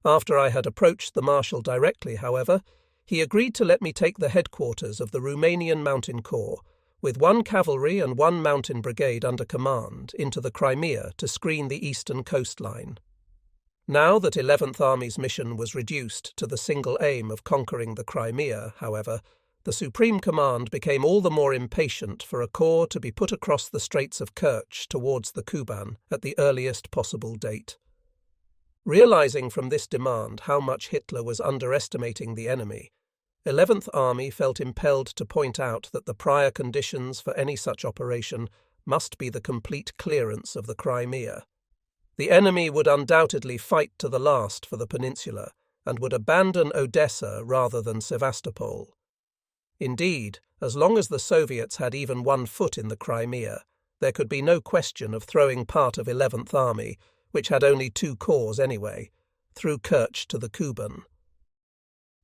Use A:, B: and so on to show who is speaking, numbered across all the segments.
A: After I had approached the Marshal directly, however, he agreed to let me take the headquarters of the Romanian Mountain Corps, with 1 cavalry and 1 mountain brigade under command, into the Crimea to screen the eastern coastline. Now that 11th Army's mission was reduced to the single aim of conquering the Crimea, however, the Supreme Command became all the more impatient for a corps to be put across the Straits of Kerch towards the Kuban at the earliest possible date. Realizing from this demand how much Hitler was underestimating the enemy, 11th Army felt impelled to point out that the prior conditions for any such operation must be the complete clearance of the Crimea. The enemy would undoubtedly fight to the last for the peninsula and would abandon Odessa rather than Sevastopol. Indeed, as long as the Soviets had even 1 foot in the Crimea, there could be no question of throwing part of 11th Army, which had only 2 corps anyway, through Kerch to the Kuban.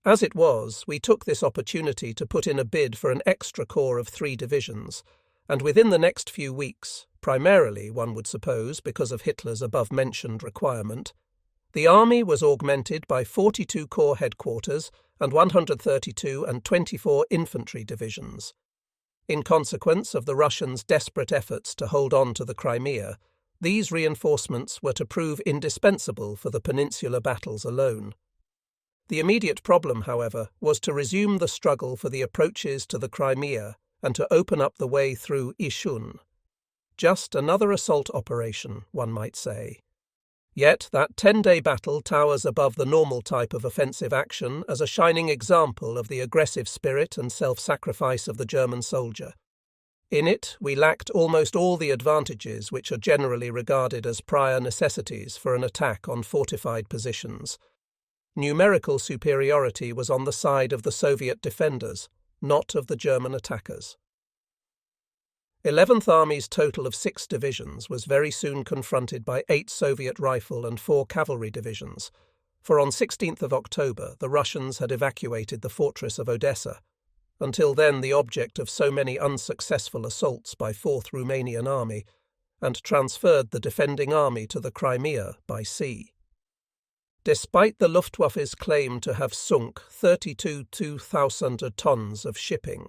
A: As it was, we took this opportunity to put in a bid for an extra corps of 3 divisions, and within the next few weeks, primarily, one would suppose, because of Hitler's above-mentioned requirement, the army was augmented by 42 corps headquarters and 132 and 24 infantry divisions. In consequence of the Russians' desperate efforts to hold on to the Crimea, these reinforcements were to prove indispensable for the peninsular battles alone. The immediate problem, however, was to resume the struggle for the approaches to the Crimea and to open up the way through Ishun. Just another assault operation, one might say. Yet that 10-day battle towers above the normal type of offensive action as a shining example of the aggressive spirit and self-sacrifice of the German soldier. In it, we lacked almost all the advantages which are generally regarded as prior necessities for an attack on fortified positions. Numerical superiority was on the side of the Soviet defenders, not of the German attackers. 11th Army's total of 6 divisions was very soon confronted by 8 Soviet rifle and 4 cavalry divisions, for on 16th of October the Russians had evacuated the fortress of Odessa, until then the object of so many unsuccessful assaults by 4th Romanian Army, and transferred the defending army to the Crimea by sea. Despite the Luftwaffe's claim to have sunk 32,000 tons of shipping,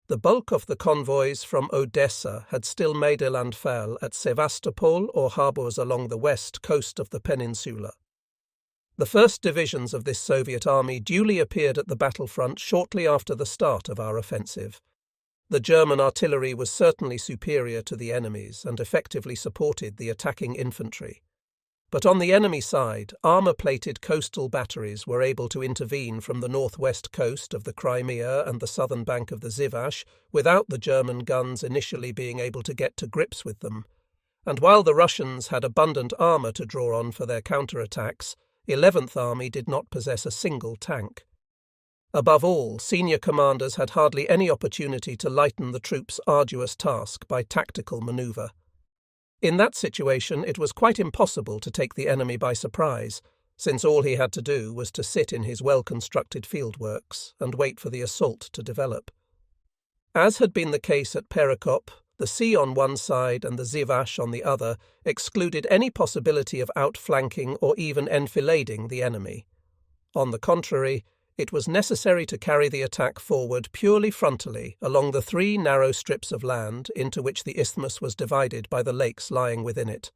A: the bulk of the convoys from Odessa had still made a landfall at Sevastopol or harbours along the west coast of the peninsula. The first divisions of this Soviet army duly appeared at the battlefront shortly after the start of our offensive. The German artillery was certainly superior to the enemy's and effectively supported the attacking infantry. But on the enemy side, armour-plated coastal batteries were able to intervene from the northwest coast of the Crimea and the southern bank of the Zivash without the German guns initially being able to get to grips with them. And while the Russians had abundant armour to draw on for their counterattacks, 11th Army did not possess a single tank. Above all, senior commanders had hardly any opportunity to lighten the troops' arduous task by tactical manoeuvre. In that situation, it was quite impossible to take the enemy by surprise, since all he had to do was to sit in his well-constructed fieldworks and wait for the assault to develop. As had been the case at Perekop, the sea on one side and the Zivash on the other excluded any possibility of outflanking or even enfilading the enemy. On the contrary, it was necessary to carry the attack forward purely frontally along the 3 narrow strips of land into which the isthmus was divided by the lakes lying within it.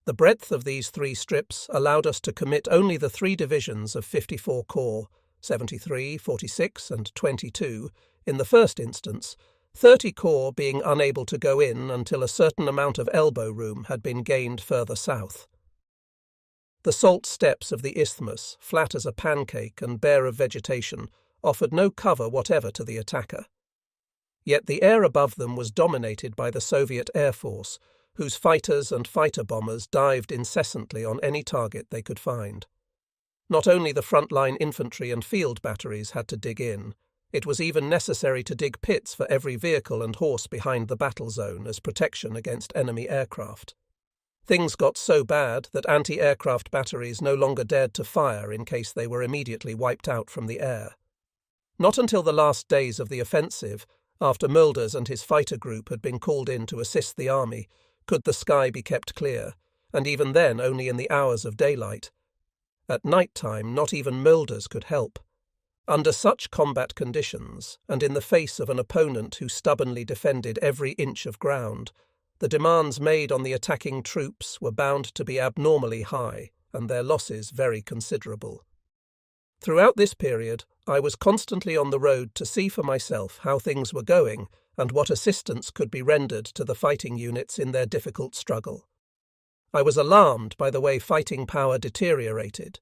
A: The breadth of these 3 strips allowed us to commit only the 3 divisions of 54 Corps, 73, 46 and 22, in the first instance, 30 Corps being unable to go in until a certain amount of elbow room had been gained further south. The salt steppes of the isthmus, flat as a pancake and bare of vegetation, offered no cover whatever to the attacker. Yet the air above them was dominated by the Soviet Air Force, whose fighters and fighter bombers dived incessantly on any target they could find. Not only the front-line infantry and field batteries had to dig in, it was even necessary to dig pits for every vehicle and horse behind the battle zone as protection against enemy aircraft. Things got so bad that anti-aircraft batteries no longer dared to fire in case they were immediately wiped out from the air. Not until the last days of the offensive, after Mulders and his fighter group had been called in to assist the army, could the sky be kept clear, and even then only in the hours of daylight. At night time, not even molders could help. Under such combat conditions, and in the face of an opponent who stubbornly defended every inch of ground, the demands made on the attacking troops were bound to be abnormally high, and their losses very considerable. Throughout this period, I was constantly on the road to see for myself how things were going and what assistance could be rendered to the fighting units in their difficult struggle. I was alarmed by the way fighting power deteriorated.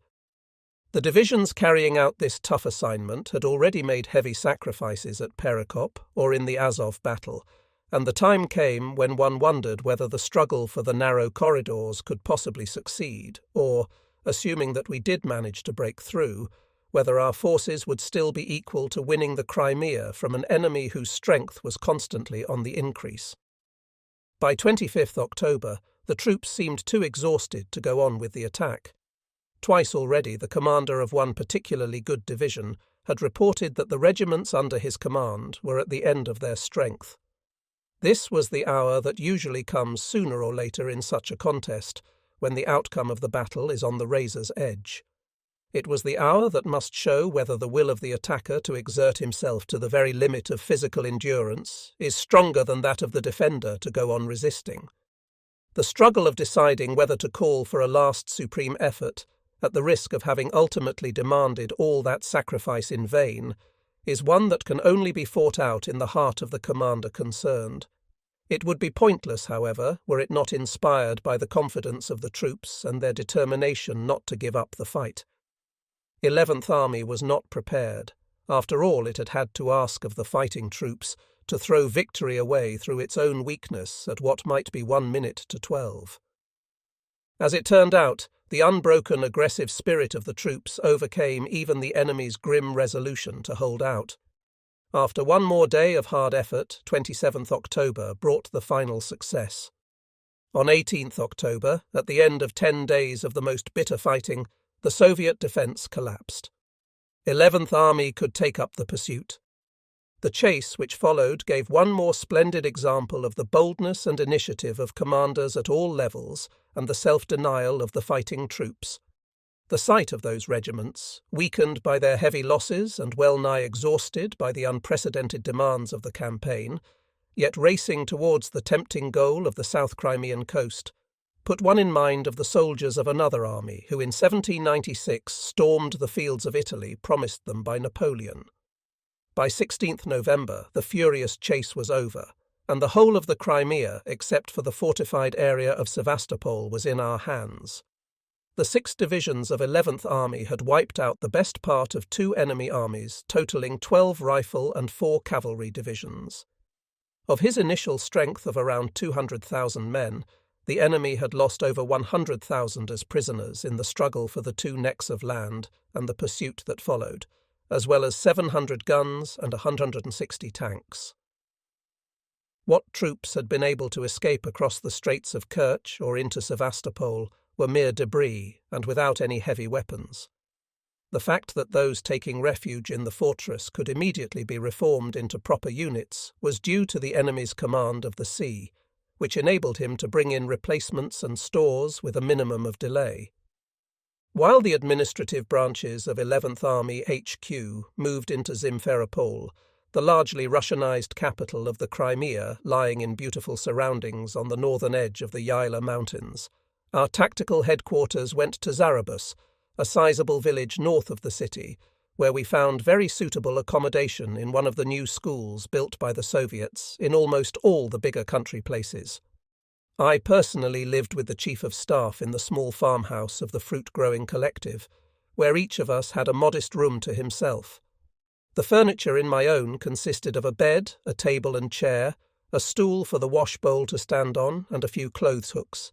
A: The divisions carrying out this tough assignment had already made heavy sacrifices at Perekop or in the Azov battle, and the time came when one wondered whether the struggle for the narrow corridors could possibly succeed, or, assuming that we did manage to break through, whether our forces would still be equal to winning the Crimea from an enemy whose strength was constantly on the increase. By 25th October, the troops seemed too exhausted to go on with the attack. Twice already the commander of one particularly good division had reported that the regiments under his command were at the end of their strength. This was the hour that usually comes sooner or later in such a contest, when the outcome of the battle is on the razor's edge. It was the hour that must show whether the will of the attacker to exert himself to the very limit of physical endurance is stronger than that of the defender to go on resisting. The struggle of deciding whether to call for a last supreme effort, at the risk of having ultimately demanded all that sacrifice in vain, is one that can only be fought out in the heart of the commander concerned. It would be pointless, however, were it not inspired by the confidence of the troops and their determination not to give up the fight. 11th Army was not prepared. After all, it had had to ask of the fighting troops to throw victory away through its own weakness at what might be 1 minute to 12. As it turned out, the unbroken aggressive spirit of the troops overcame even the enemy's grim resolution to hold out. After one more day of hard effort, 27th October brought the final success. On 18th October, at the end of 10 days of the most bitter fighting, the Soviet defence collapsed. 11th Army could take up the pursuit. The chase which followed gave one more splendid example of the boldness and initiative of commanders at all levels and the self-denial of the fighting troops. The sight of those regiments, weakened by their heavy losses and well-nigh exhausted by the unprecedented demands of the campaign, yet racing towards the tempting goal of the South Crimean coast, put one in mind of the soldiers of another army who in 1796 stormed the fields of Italy promised them by Napoleon. By 16th November, the furious chase was over, and the whole of the Crimea, except for the fortified area of Sevastopol, was in our hands. The 6 divisions of 11th Army had wiped out the best part of 2 enemy armies, totalling 12 rifle and 4 cavalry divisions. Of his initial strength of around 200,000 men, the enemy had lost over 100,000 as prisoners in the struggle for the 2 necks of land and the pursuit that followed, as well as 700 guns and 160 tanks. What troops had been able to escape across the Straits of Kerch or into Sevastopol were mere debris and without any heavy weapons. The fact that those taking refuge in the fortress could immediately be reformed into proper units was due to the enemy's command of the sea, which enabled him to bring in replacements and stores with a minimum of delay. While the administrative branches of 11th Army HQ moved into Simferopol, the largely Russianized capital of the Crimea lying in beautiful surroundings on the northern edge of the Yaila Mountains, our tactical headquarters went to Zarabus, a sizable village north of the city, where we found very suitable accommodation in one of the new schools built by the Soviets in almost all the bigger country places. I personally lived with the Chief of Staff in the small farmhouse of the fruit-growing collective, where each of us had a modest room to himself. The furniture in my own consisted of a bed, a table and chair, a stool for the wash bowl to stand on, and a few clothes hooks.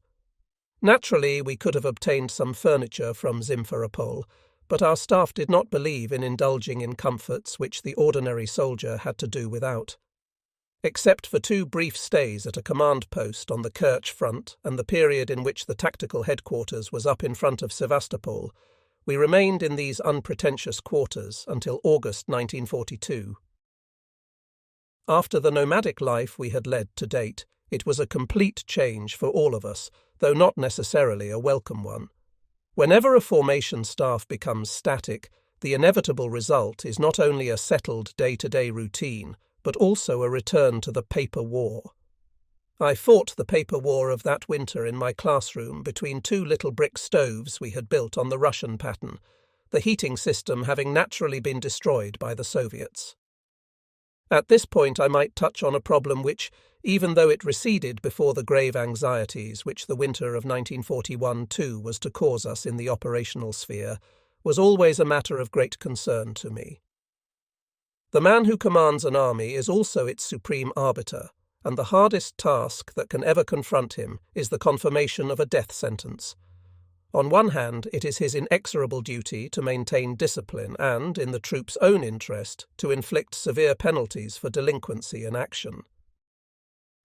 A: Naturally, we could have obtained some furniture from Simferopol, but our staff did not believe in indulging in comforts which the ordinary soldier had to do without. Except for 2 brief stays at a command post on the Kerch front and the period in which the tactical headquarters was up in front of Sevastopol, we remained in these unpretentious quarters until August 1942. After the nomadic life we had led to date, it was a complete change for all of us, though not necessarily a welcome one. Whenever a formation staff becomes static, the inevitable result is not only a settled day-to-day routine, but also a return to the paper war. I fought the paper war of that winter in my classroom between two little brick stoves we had built on the Russian pattern, the heating system having naturally been destroyed by the Soviets. At this point I might touch on a problem which, even though it receded before the grave anxieties which the winter of 1941-2 was to cause us in the operational sphere, was always a matter of great concern to me. The man who commands an army is also its supreme arbiter, and the hardest task that can ever confront him is the confirmation of a death sentence. On one hand, it is his inexorable duty to maintain discipline and, in the troops' own interest, to inflict severe penalties for delinquency in action.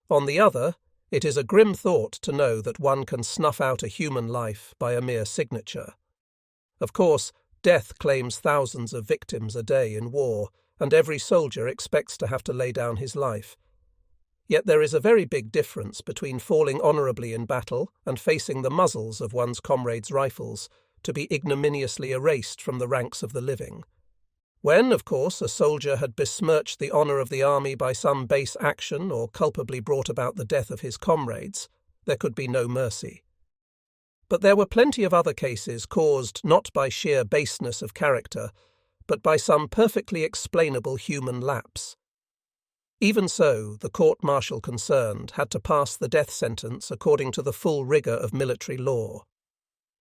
A: On the other, it is a grim thought to know that one can snuff out a human life by a mere signature. Of course, death claims thousands of victims a day in war, and every soldier expects to have to lay down his life. Yet there is a very big difference between falling honourably in battle and facing the muzzles of one's comrades' rifles to be ignominiously erased from the ranks of the living. When, of course, a soldier had besmirched the honour of the army by some base action or culpably brought about the death of his comrades, there could be no mercy. But there were plenty of other cases caused not by sheer baseness of character, but by some perfectly explainable human lapse. Even so, the court-martial concerned had to pass the death sentence according to the full rigour of military law.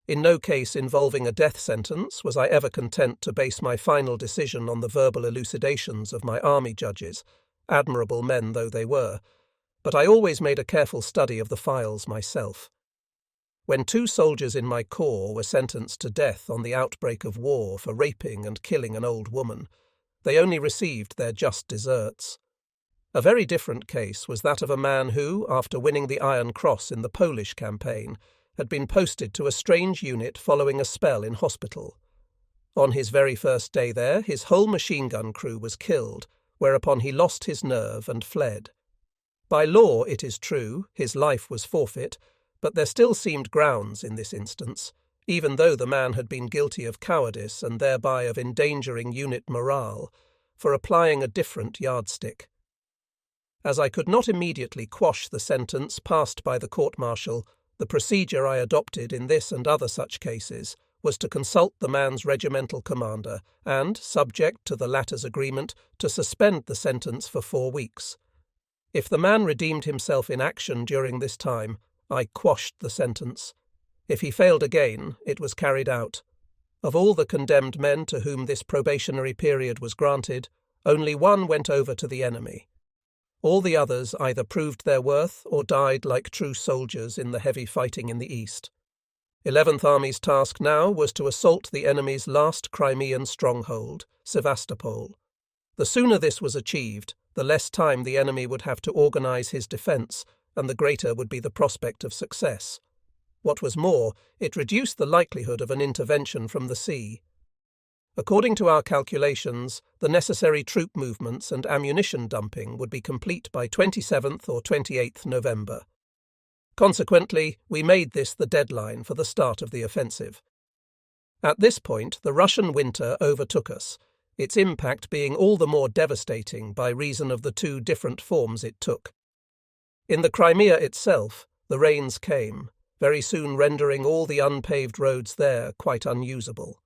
A: In no case involving a death sentence was I ever content to base my final decision on the verbal elucidations of my army judges, admirable men though they were, but I always made a careful study of the files myself. When 2 soldiers in my corps were sentenced to death on the outbreak of war for raping and killing an old woman, they only received their just deserts. A very different case was that of a man who, after winning the Iron Cross in the Polish campaign, had been posted to a strange unit following a spell in hospital. On his very first day there, his whole machine gun crew was killed, whereupon he lost his nerve and fled. By law, it is true, his life was forfeit, but there still seemed grounds in this instance, even though the man had been guilty of cowardice and thereby of endangering unit morale, for applying a different yardstick. As I could not immediately quash the sentence passed by the court-martial, the procedure I adopted in this and other such cases was to consult the man's regimental commander and, subject to the latter's agreement, to suspend the sentence for 4 weeks. If the man redeemed himself in action during this time, I quashed the sentence. If he failed again, it was carried out. Of all the condemned men to whom this probationary period was granted, only 1 went over to the enemy. All the others either proved their worth or died like true soldiers in the heavy fighting in the east. 11th Army's task now was to assault the enemy's last Crimean stronghold, Sevastopol. The sooner this was achieved, the less time the enemy would have to organise his defence, and the greater would be the prospect of success. What was more, it reduced the likelihood of an intervention from the sea. According to our calculations, the necessary troop movements and ammunition dumping would be complete by 27th or 28th November. Consequently, we made this the deadline for the start of the offensive. At this point, the Russian winter overtook us, its impact being all the more devastating by reason of the 2 different forms it took. In the Crimea itself, the rains came, very soon rendering all the unpaved roads there quite unusable.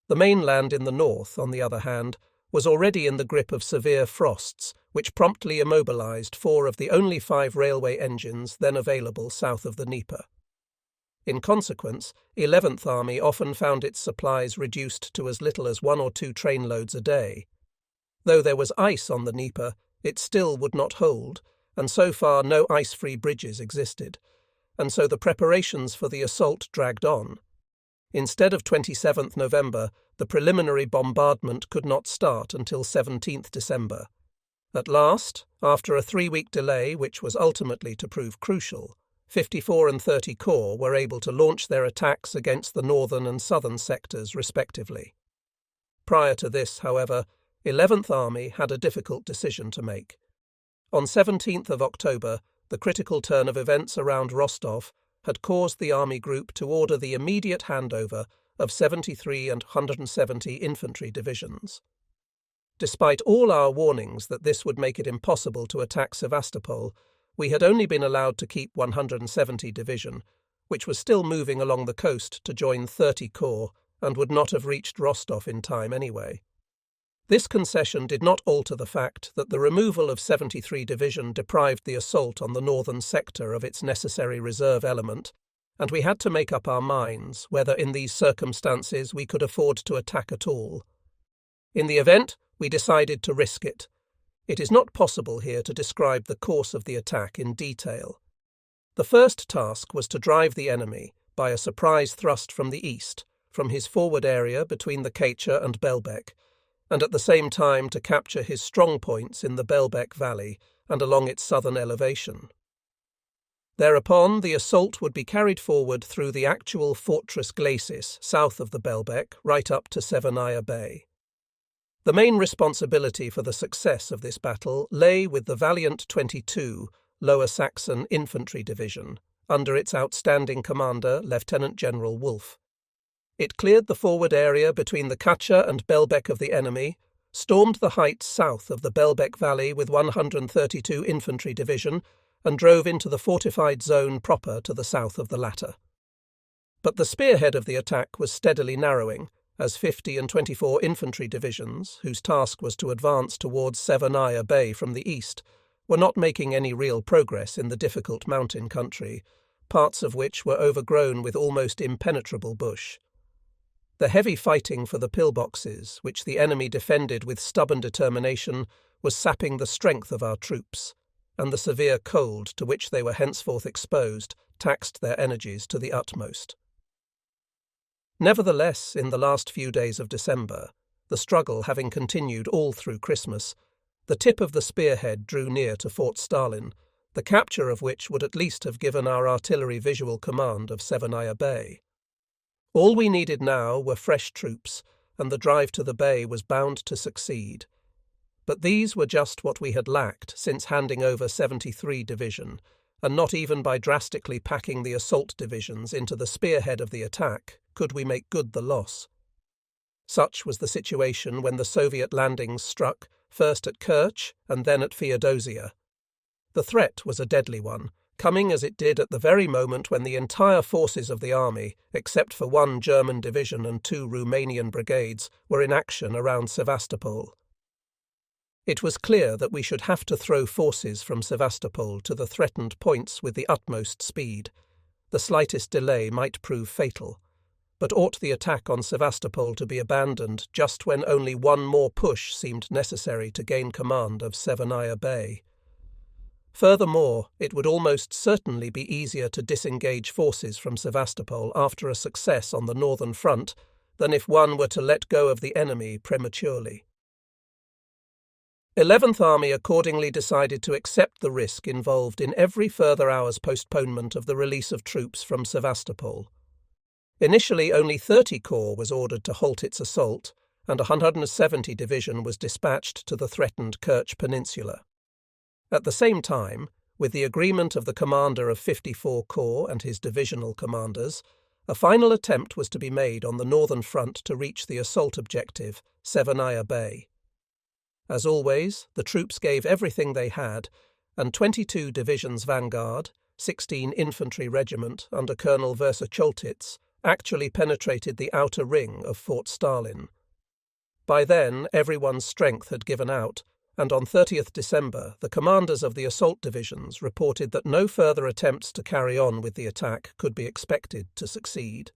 A: The mainland in the north, on the other hand, was already in the grip of severe frosts, which promptly immobilized 4 of the only 5 railway engines then available south of the Dnieper. In consequence, 11th Army often found its supplies reduced to as little as 1 or 2 trainloads a day. Though there was ice on the Dnieper, it still would not hold, and so far no ice-free bridges existed, and so the preparations for the assault dragged on. Instead of 27th November, the preliminary bombardment could not start until 17th December. At last, after a 3-week delay which was ultimately to prove crucial, 54 and 30 Corps were able to launch their attacks against the northern and southern sectors respectively. Prior to this, however, 11th Army had a difficult decision to make. On 17th of October, the critical turn of events around Rostov, had caused the Army Group to order the immediate handover of 73 and 170 infantry divisions. Despite all our warnings that this would make it impossible to attack Sevastopol, we had only been allowed to keep 170 Division, which was still moving along the coast to join 30 Corps and would not have reached Rostov in time anyway. This concession did not alter the fact that the removal of 73 Division deprived the assault on the northern sector of its necessary reserve element, and we had to make up our minds whether in these circumstances we could afford to attack at all. In the event, we decided to risk it. It is not possible here to describe the course of the attack in detail. The first task was to drive the enemy, by a surprise thrust from the east, from his forward area between the Kacha and Belbek, and at the same time to capture his strong points in the Belbek Valley and along its southern elevation. Thereupon, the assault would be carried forward through the actual fortress glacis south of the Belbek right up to Severnaya Bay. The main responsibility for the success of this battle lay with the valiant 22 Lower Saxon Infantry Division, under its outstanding commander, Lieutenant General Wolfe. It cleared the forward area between the Kacha and Belbek of the enemy, stormed the heights south of the Belbek Valley with 132 Infantry Division, and drove into the fortified zone proper to the south of the latter. But the spearhead of the attack was steadily narrowing, as 50 and 24 infantry divisions, whose task was to advance towards Severnaya Bay from the east, were not making any real progress in the difficult mountain country, parts of which were overgrown with almost impenetrable bush. The heavy fighting for the pillboxes, which the enemy defended with stubborn determination, was sapping the strength of our troops, and the severe cold to which they were henceforth exposed taxed their energies to the utmost. Nevertheless, in the last few days of December, the struggle having continued all through Christmas, the tip of the spearhead drew near to Fort Stalin, the capture of which would at least have given our artillery visual command of Severnaya Bay. All we needed now were fresh troops, and the drive to the bay was bound to succeed. But these were just what we had lacked since handing over 73 Division, and not even by drastically packing the assault divisions into the spearhead of the attack could we make good the loss. Such was the situation when the Soviet landings struck, first at Kerch and then at Feodosia. The threat was a deadly one, coming as it did at the very moment when the entire forces of the army, except for one German division and 2 Romanian brigades, were in action around Sevastopol. It was clear that we should have to throw forces from Sevastopol to the threatened points with the utmost speed. The slightest delay might prove fatal, but ought the attack on Sevastopol to be abandoned just when only one more push seemed necessary to gain command of Severnaya Bay? Furthermore, it would almost certainly be easier to disengage forces from Sevastopol after a success on the northern front than if one were to let go of the enemy prematurely. 11th Army accordingly decided to accept the risk involved in every further hour's postponement of the release of troops from Sevastopol. Initially, only 30 Corps was ordered to halt its assault, and 170 Division was dispatched to the threatened Kerch Peninsula. At the same time, with the agreement of the commander of 54 Corps and his divisional commanders, a final attempt was to be made on the northern front to reach the assault objective, Severnaya Bay. As always, the troops gave everything they had, and 22 Divisions Vanguard, 16 Infantry Regiment under Colonel Versacholtitz, actually penetrated the outer ring of Fort Stalin. By then, everyone's strength had given out, and on 30th December, the commanders of the assault divisions reported that no further attempts to carry on with the attack could be expected to succeed.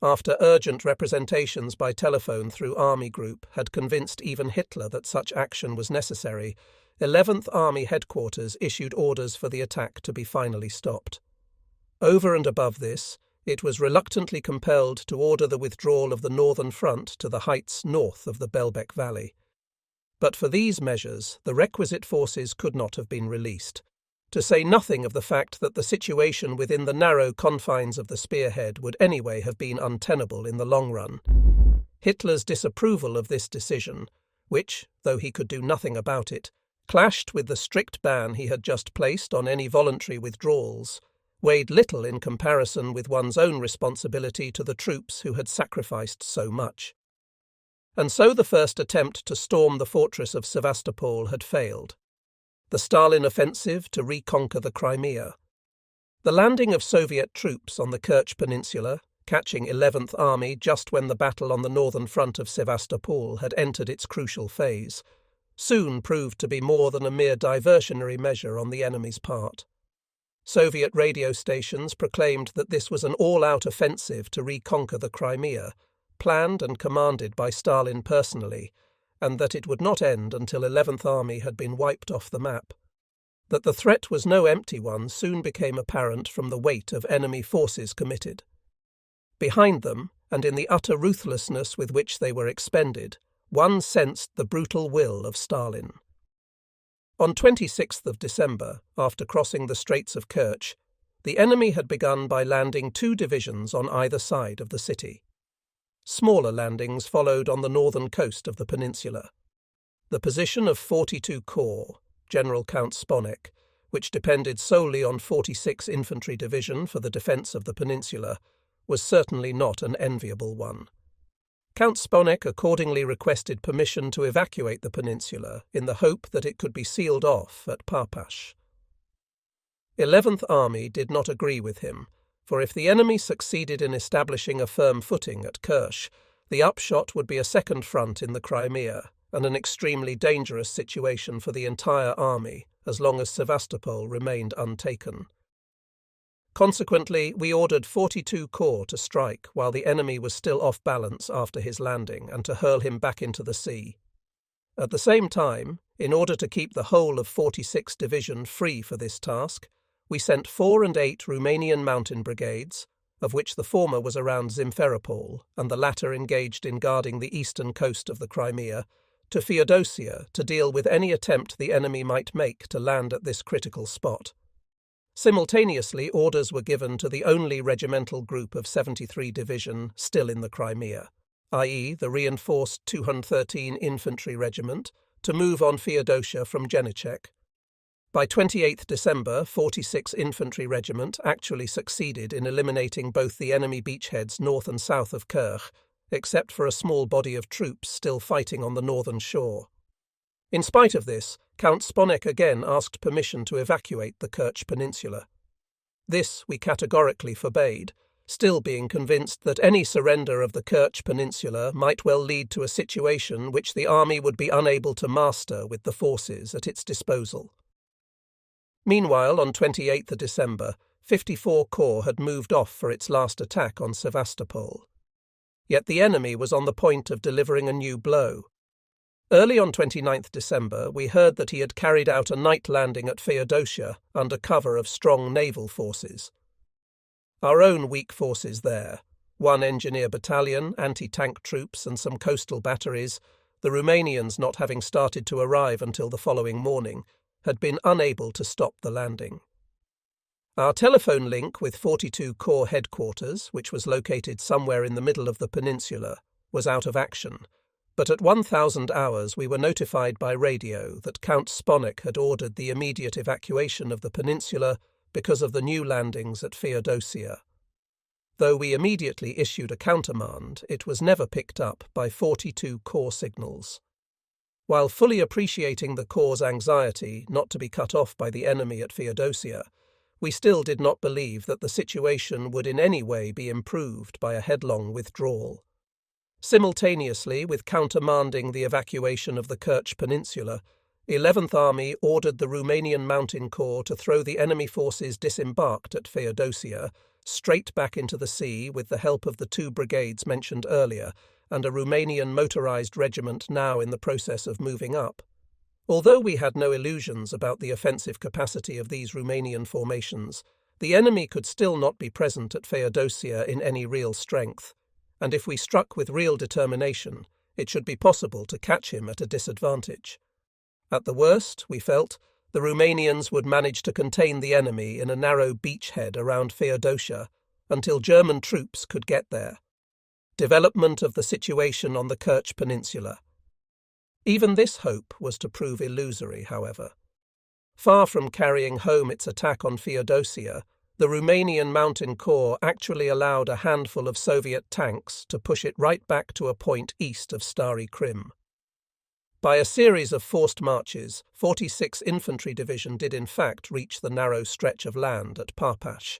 A: After urgent representations by telephone through Army Group had convinced even Hitler that such action was necessary, 11th Army Headquarters issued orders for the attack to be finally stopped. Over and above this, it was reluctantly compelled to order the withdrawal of the northern front to the heights north of the Belbek Valley. But for these measures, the requisite forces could not have been released, to say nothing of the fact that the situation within the narrow confines of the spearhead would anyway have been untenable in the long run. Hitler's disapproval of this decision, which, though he could do nothing about it, clashed with the strict ban he had just placed on any voluntary withdrawals, weighed little in comparison with one's own responsibility to the troops who had sacrificed so much. And so the first attempt to storm the fortress of Sevastopol had failed. The Stalin offensive to reconquer the Crimea. The landing of Soviet troops on the Kerch Peninsula, catching 11th Army just when the battle on the northern front of Sevastopol had entered its crucial phase, soon proved to be more than a mere diversionary measure on the enemy's part. Soviet radio stations proclaimed that this was an all-out offensive to reconquer the Crimea, planned and commanded by Stalin personally, and that it would not end until 11th Army had been wiped off the map. That the threat was no empty one soon became apparent from the weight of enemy forces committed. Behind them, and in the utter ruthlessness with which they were expended, one sensed the brutal will of Stalin. On 26th of December, after crossing the Straits of Kerch, the enemy had begun by landing 2 divisions on either side of the city. Smaller landings followed on the northern coast of the peninsula. The position of 42 Corps, General Count Sponek, which depended solely on 46 Infantry Division for the defence of the peninsula, was certainly not an enviable one. Count Sponek accordingly requested permission to evacuate the peninsula in the hope that it could be sealed off at Parpash. 11th Army did not agree with him, for if the enemy succeeded in establishing a firm footing at Kerch, the upshot would be a second front in the Crimea, and an extremely dangerous situation for the entire army as long as Sevastopol remained untaken. Consequently, we ordered 42 Corps to strike while the enemy was still off balance after his landing and to hurl him back into the sea. At the same time, in order to keep the whole of 46 Division free for this task, we sent 4 and 8 Romanian mountain brigades, of which the former was around Simferopol and the latter engaged in guarding the eastern coast of the Crimea, to Feodosia to deal with any attempt the enemy might make to land at this critical spot. Simultaneously, orders were given to the only regimental group of 73 Division still in the Crimea, i.e. the reinforced 213 Infantry Regiment, to move on Feodosia from Jenichek. By 28th December, 46 Infantry Regiment actually succeeded in eliminating both the enemy beachheads north and south of Kerch, except for a small body of troops still fighting on the northern shore. In spite of this, Count Sponek again asked permission to evacuate the Kerch Peninsula. This we categorically forbade, still being convinced that any surrender of the Kerch Peninsula might well lead to a situation which the army would be unable to master with the forces at its disposal. Meanwhile, on 28th December, 54 Corps had moved off for its last attack on Sevastopol. Yet the enemy was on the point of delivering a new blow. Early on 29th December, we heard that he had carried out a night landing at Feodosia under cover of strong naval forces. Our own weak forces there, 1 engineer battalion, anti-tank troops and some coastal batteries, the Romanians not having started to arrive until the following morning, had been unable to stop the landing. Our telephone link with 42 Corps headquarters, which was located somewhere in the middle of the peninsula, was out of action, but at 1000 hours we were notified by radio that Count Sponek had ordered the immediate evacuation of the peninsula because of the new landings at Feodosia. Though we immediately issued a countermand, it was never picked up by 42 Corps signals. While fully appreciating the Corps' anxiety not to be cut off by the enemy at Feodosia, we still did not believe that the situation would in any way be improved by a headlong withdrawal. Simultaneously with countermanding the evacuation of the Kerch Peninsula, 11th Army ordered the Romanian Mountain Corps to throw the enemy forces disembarked at Feodosia straight back into the sea with the help of the 2 brigades mentioned earlier and a Romanian motorized regiment now in the process of moving up. Although we had no illusions about the offensive capacity of these Romanian formations, the enemy could still not be present at Feodosia in any real strength, and if we struck with real determination, it should be possible to catch him at a disadvantage. At the worst, we felt, the Romanians would manage to contain the enemy in a narrow beachhead around Feodosia until German troops could get there. Development of the situation on the Kerch Peninsula. Even this hope was to prove illusory, however. Far from carrying home its attack on Feodosia, the Romanian Mountain Corps actually allowed a handful of Soviet tanks to push it right back to a point east of Stary Krim. By a series of forced marches, 46th Infantry Division did in fact reach the narrow stretch of land at Parpash.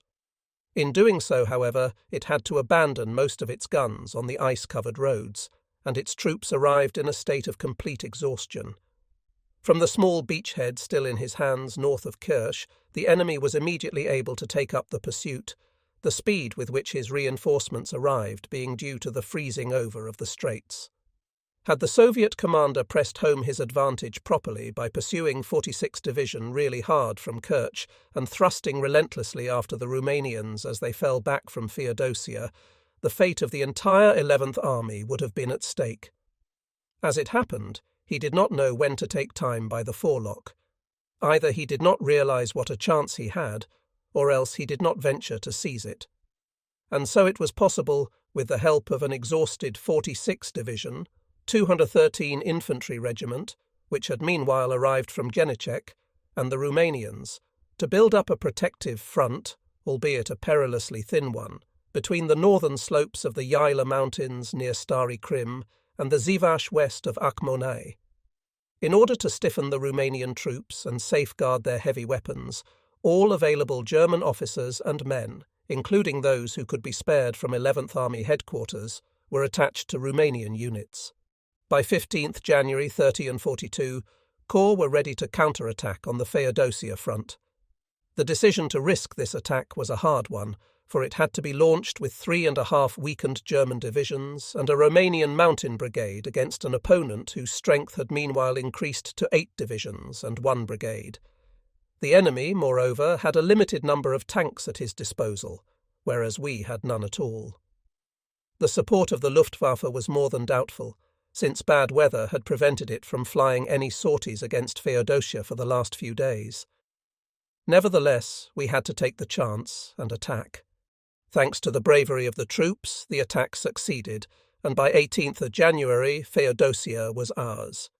A: In doing so, however, it had to abandon most of its guns on the ice-covered roads, and its troops arrived in a state of complete exhaustion. From the small beachhead still in his hands north of Kirch, the enemy was immediately able to take up the pursuit, the speed with which his reinforcements arrived being due to the freezing over of the straits. Had the Soviet commander pressed home his advantage properly by pursuing 46th Division really hard from Kirch and thrusting relentlessly after the Romanians as they fell back from Feodosia, the fate of the entire 11th Army would have been at stake. As it happened, he did not know when to take time by the forelock. Either he did not realize what a chance he had, or else he did not venture to seize it. And so it was possible, with the help of an exhausted 46th Division, 213 Infantry Regiment, which had meanwhile arrived from Genicec, and the Romanians, to build up a protective front, albeit a perilously thin one, between the northern slopes of the Yaila Mountains near Stary Krim and the Zivash west of Akhmonai. In order to stiffen the Romanian troops and safeguard their heavy weapons, all available German officers and men, including those who could be spared from 11th Army headquarters, were attached to Romanian units. By 15th January 30 and 42, corps were ready to counterattack on the Feodosia front. The decision to risk this attack was a hard one, for it had to be launched with 3.5 weakened German divisions and a Romanian mountain brigade against an opponent whose strength had meanwhile increased to 8 divisions and 1 brigade. The enemy, moreover, had a limited number of tanks at his disposal, whereas we had none at all. The support of the Luftwaffe was more than doubtful, since bad weather had prevented it from flying any sorties against Feodosia for the last few days. Nevertheless, we had to take the chance and attack. Thanks to the bravery of the troops, the attack succeeded, and by 18th of January, Feodosia was ours.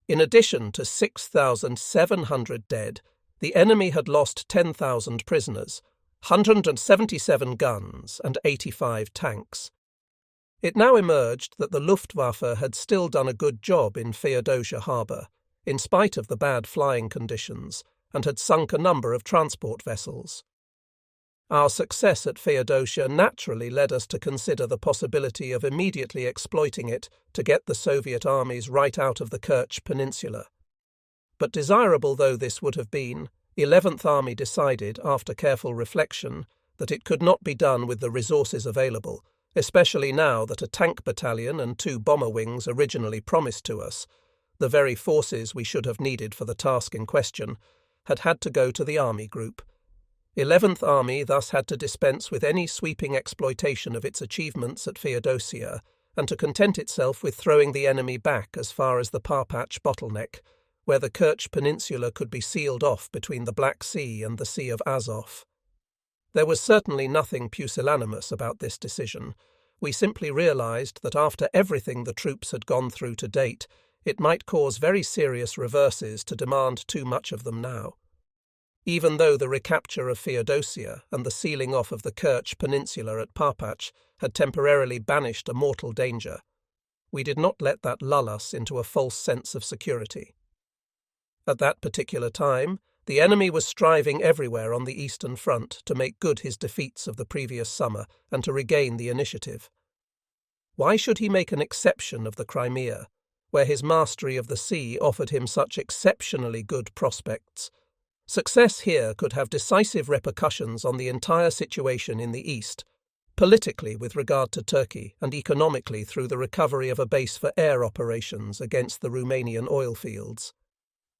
A: In addition to 6,700 dead, the enemy had lost 10,000 prisoners, 177 guns, and 85 tanks. It now emerged that the Luftwaffe had still done a good job in Feodosia harbour, in spite of the bad flying conditions, and had sunk a number of transport vessels. Our success at Feodosia naturally led us to consider the possibility of immediately exploiting it to get the Soviet armies right out of the Kerch Peninsula. But desirable though this would have been, 11th Army decided, after careful reflection, that it could not be done with the resources available, especially now that a tank battalion and 2 bomber wings originally promised to us, the very forces we should have needed for the task in question, had to go to the Army Group. 11th Army thus had to dispense with any sweeping exploitation of its achievements at Feodosia and to content itself with throwing the enemy back as far as the Parpach bottleneck, where the Kerch Peninsula could be sealed off between the Black Sea and the Sea of Azov. There was certainly nothing pusillanimous about this decision. We simply realized that after everything the troops had gone through to date, it might cause very serious reverses to demand too much of them now. Even though the recapture of Feodosia and the sealing off of the Kerch Peninsula at Parpach had temporarily banished a mortal danger, we did not let that lull us into a false sense of security. At that particular time, the enemy was striving everywhere on the Eastern Front to make good his defeats of the previous summer and to regain the initiative. Why should he make an exception of the Crimea, where his mastery of the sea offered him such exceptionally good prospects? Success here could have decisive repercussions on the entire situation in the East, politically with regard to Turkey and economically through the recovery of a base for air operations against the Romanian oil fields.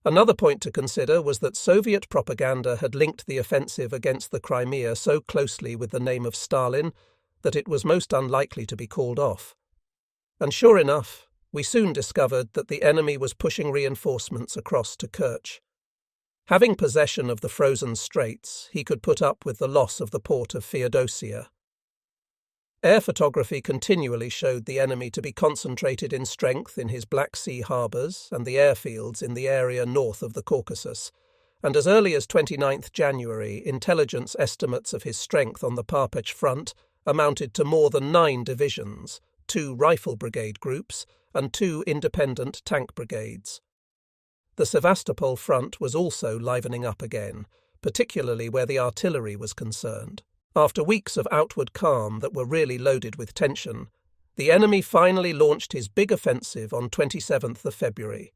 A: Another point to consider was that Soviet propaganda had linked the offensive against the Crimea so closely with the name of Stalin that it was most unlikely to be called off. And sure enough, we soon discovered that the enemy was pushing reinforcements across to Kerch. Having possession of the frozen straits, he could put up with the loss of the port of Feodosia. Air photography continually showed the enemy to be concentrated in strength in his Black Sea harbours and the airfields in the area north of the Caucasus, and as early as 29th January, intelligence estimates of his strength on the Parpech front amounted to more than 9 divisions, 2 rifle brigade groups, and 2 independent tank brigades. The Sevastopol front was also livening up again, particularly where the artillery was concerned. After weeks of outward calm that were really loaded with tension, the enemy finally launched his big offensive on 27th of February.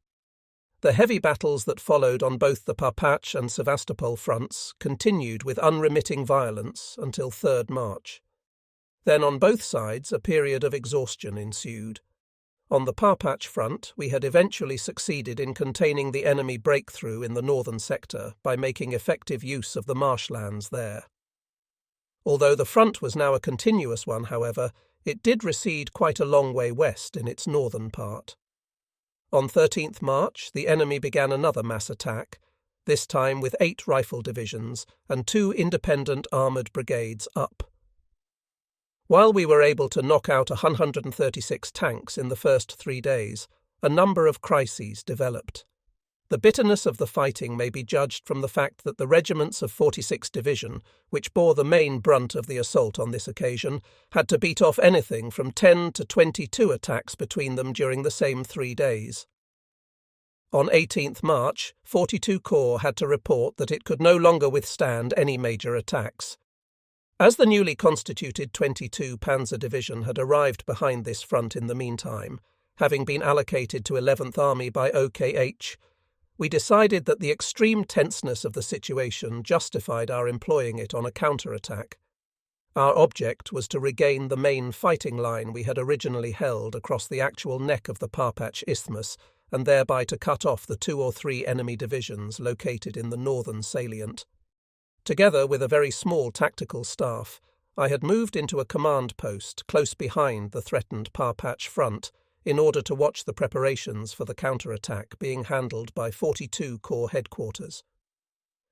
A: The heavy battles that followed on both the Parpech and Sevastopol fronts continued with unremitting violence until 3rd March. Then on both sides a period of exhaustion ensued. On the Parpech front, we had eventually succeeded in containing the enemy breakthrough in the northern sector by making effective use of the marshlands there. Although the front was now a continuous one, however, it did recede quite a long way west in its northern part. On 13th March, the enemy began another mass attack, this time with 8 rifle divisions and 2 independent armoured brigades up. While we were able to knock out 136 tanks in the first 3 days, a number of crises developed. The bitterness of the fighting may be judged from the fact that the regiments of 46th Division, which bore the main brunt of the assault on this occasion, had to beat off anything from 10 to 22 attacks between them during the same 3 days. On 18th March, 42 Corps had to report that it could no longer withstand any major attacks. As the newly constituted 22 Panzer Division had arrived behind this front in the meantime, having been allocated to 11th Army by OKH, we decided that the extreme tenseness of the situation justified our employing it on a counterattack. Our object was to regain the main fighting line we had originally held across the actual neck of the Parpech Isthmus, and thereby to cut off the 2 or 3 enemy divisions located in the northern salient. Together with a very small tactical staff, I had moved into a command post close behind the threatened Parpech front in order to watch the preparations for the counterattack being handled by 42 Corps headquarters.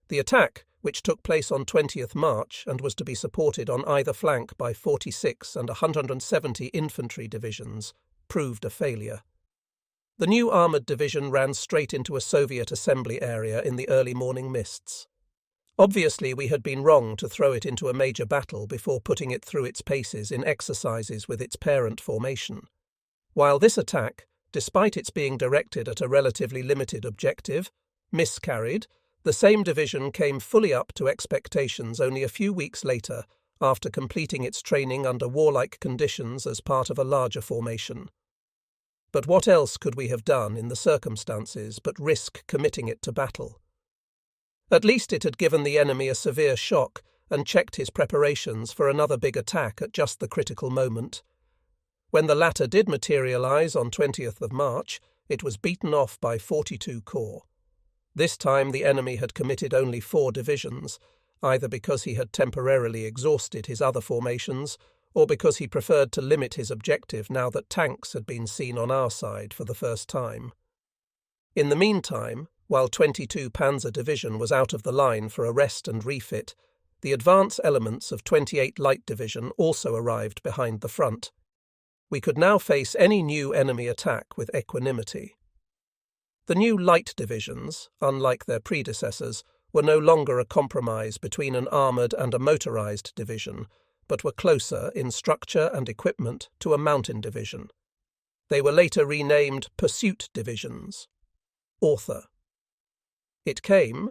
A: The attack, which took place on 20th March and was to be supported on either flank by 46 and 170 infantry divisions, proved a failure. The new armoured division ran straight into a Soviet assembly area in the early morning mists. Obviously, we had been wrong to throw it into a major battle before putting it through its paces in exercises with its parent formation. While this attack, despite its being directed at a relatively limited objective, miscarried, the same division came fully up to expectations only a few weeks later after completing its training under warlike conditions as part of a larger formation. But what else could we have done in the circumstances but risk committing it to battle? At least it had given the enemy a severe shock and checked his preparations for another big attack at just the critical moment. When the latter did materialize on 20th of March, it was beaten off by 42 Corps. This time the enemy had committed only 4 divisions, either because he had temporarily exhausted his other formations or because he preferred to limit his objective now that tanks had been seen on our side for the first time. In the meantime, while 22 Panzer Division was out of the line for a rest and refit, the advance elements of 28 Light Division also arrived behind the front. We could now face any new enemy attack with equanimity. The new light divisions, unlike their predecessors, were no longer a compromise between an armoured and a motorised division, but were closer in structure and equipment to a mountain division. They were later renamed Pursuit Divisions. Author. It came,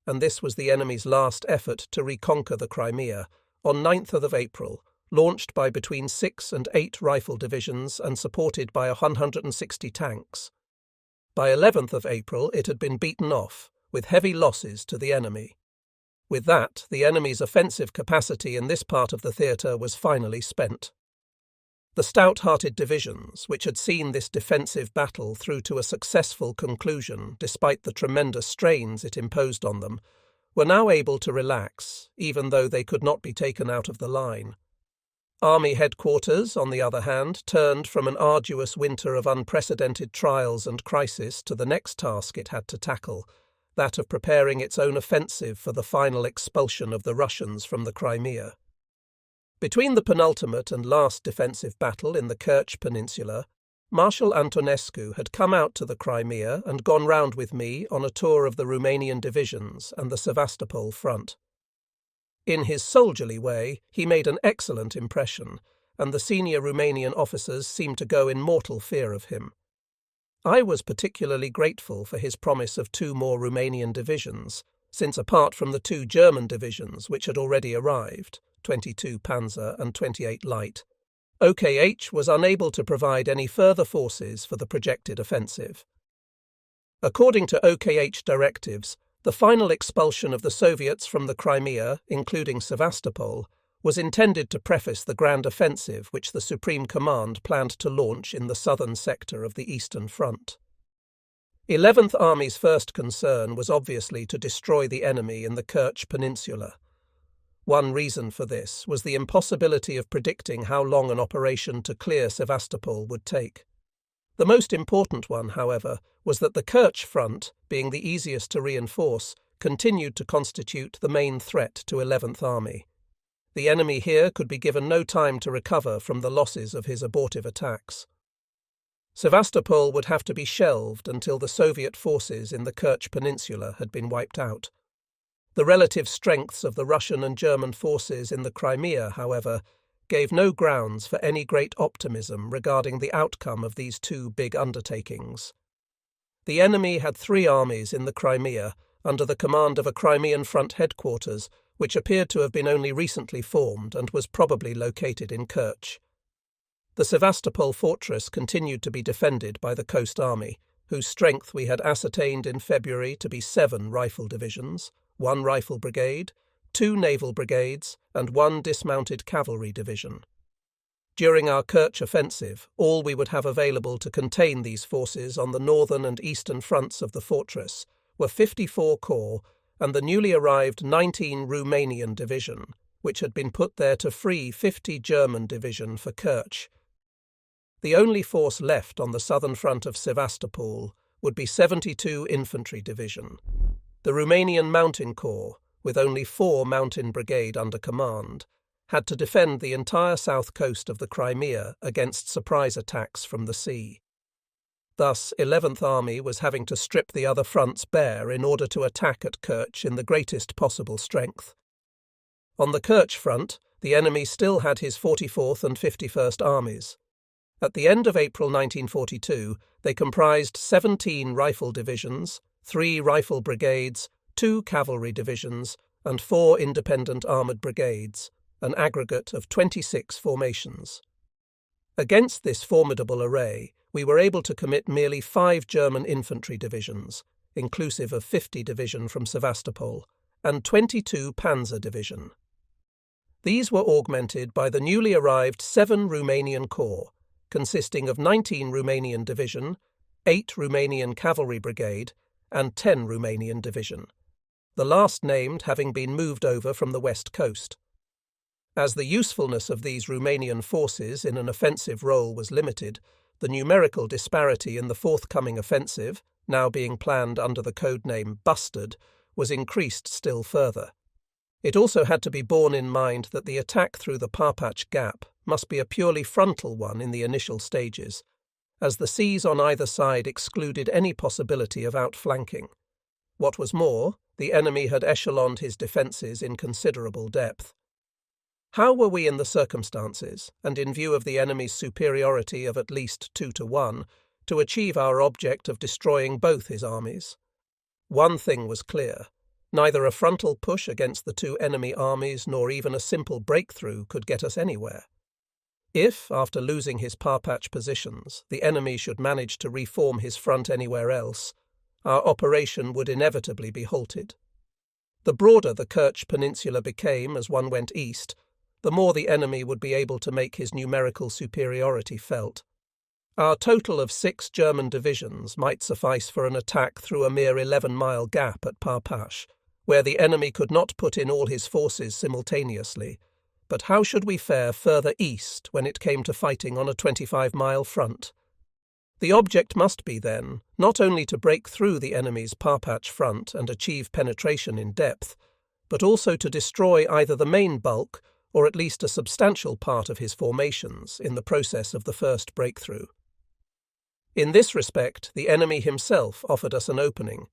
A: and this was the enemy's last effort to reconquer the Crimea, on 9th of April, launched by between 6 and 8 rifle divisions and supported by 160 tanks. By 11th of April it had been beaten off, with heavy losses to the enemy. With that, the enemy's offensive capacity in this part of the theatre was finally spent. The stout-hearted divisions, which had seen this defensive battle through to a successful conclusion despite the tremendous strains it imposed on them, were now able to relax, even though they could not be taken out of the line. Army headquarters, on the other hand, turned from an arduous winter of unprecedented trials and crisis to the next task it had to tackle, that of preparing its own offensive for the final expulsion of the Russians from the Crimea. Between the penultimate and last defensive battle in the Kerch Peninsula, Marshal Antonescu had come out to the Crimea and gone round with me on a tour of the Romanian divisions and the Sevastopol front. In his soldierly way, he made an excellent impression, and the senior Romanian officers seemed to go in mortal fear of him. I was particularly grateful for his promise of 2 more Romanian divisions, since apart from the 2 German divisions which had already arrived, 22 Panzer and 28 Light, OKH was unable to provide any further forces for the projected offensive. According to OKH directives, the final expulsion of the Soviets from the Crimea, including Sevastopol, was intended to preface the grand offensive which the Supreme Command planned to launch in the southern sector of the Eastern Front. 11th Army's first concern was obviously to destroy the enemy in the Kerch Peninsula. One reason for this was the impossibility of predicting how long an operation to clear Sevastopol would take. The most important one, however, was that the Kerch front, being the easiest to reinforce, continued to constitute the main threat to 11th Army. The enemy here could be given no time to recover from the losses of his abortive attacks. Sevastopol would have to be shelved until the Soviet forces in the Kerch Peninsula had been wiped out. The relative strengths of the Russian and German forces in the Crimea, however, gave no grounds for any great optimism regarding the outcome of these 2 big undertakings. The enemy had 3 armies in the Crimea under the command of a Crimean front headquarters, which appeared to have been only recently formed and was probably located in Kerch. The Sevastopol fortress continued to be defended by the Coast Army, whose strength we had ascertained in February to be 7 rifle divisions, 1 rifle brigade, 2 naval brigades, and 1 dismounted cavalry division. During our Kerch offensive, all we would have available to contain these forces on the northern and eastern fronts of the fortress were 54 corps and the newly arrived 19 Romanian division, which had been put there to free 50 German division for Kerch. The only force left on the southern front of Sevastopol would be 72 Infantry division. The Romanian Mountain Corps, with only 4 Mountain Brigade under command, had to defend the entire south coast of the Crimea against surprise attacks from the sea. Thus, 11th Army was having to strip the other fronts bare in order to attack at Kerch in the greatest possible strength. On the Kerch front, the enemy still had his 44th and 51st Armies. At the end of April 1942, they comprised 17 rifle divisions, 3 rifle brigades, 2 cavalry divisions, and 4 independent armoured brigades, an aggregate of 26 formations. Against this formidable array, we were able to commit merely 5 German infantry divisions, inclusive of 50 division from Sevastopol, and 22 Panzer division. These were augmented by the newly arrived 7 Romanian corps, consisting of 19 Romanian division, 8 Romanian cavalry brigade, and 10 Romanian division, the last named having been moved over from the west coast. As the usefulness of these Romanian forces in an offensive role was limited, the numerical disparity in the forthcoming offensive, now being planned under the codename Bustard, was increased still further. It also had to be borne in mind that the attack through the Parpach Gap must be a purely frontal one in the initial stages, as the seas on either side excluded any possibility of outflanking. What was more, the enemy had echeloned his defences in considerable depth. How were we in the circumstances, and in view of the enemy's superiority of at least 2-1, to achieve our object of destroying both his armies? One thing was clear. Neither a frontal push against the 2 enemy armies nor even a simple breakthrough could get us anywhere. If, after losing his Parpach positions, the enemy should manage to reform his front anywhere else, our operation would inevitably be halted. The broader the Kerch Peninsula became as one went east, the more the enemy would be able to make his numerical superiority felt. Our total of 6 German divisions might suffice for an attack through a mere 11-mile gap at Parpach, where the enemy could not put in all his forces simultaneously. But how should we fare further east when it came to fighting on a 25-mile front? The object must be, then, not only to break through the enemy's Parpach front and achieve penetration in depth, but also to destroy either the main bulk or at least a substantial part of his formations in the process of the first breakthrough. In this respect, the enemy himself offered us an opening.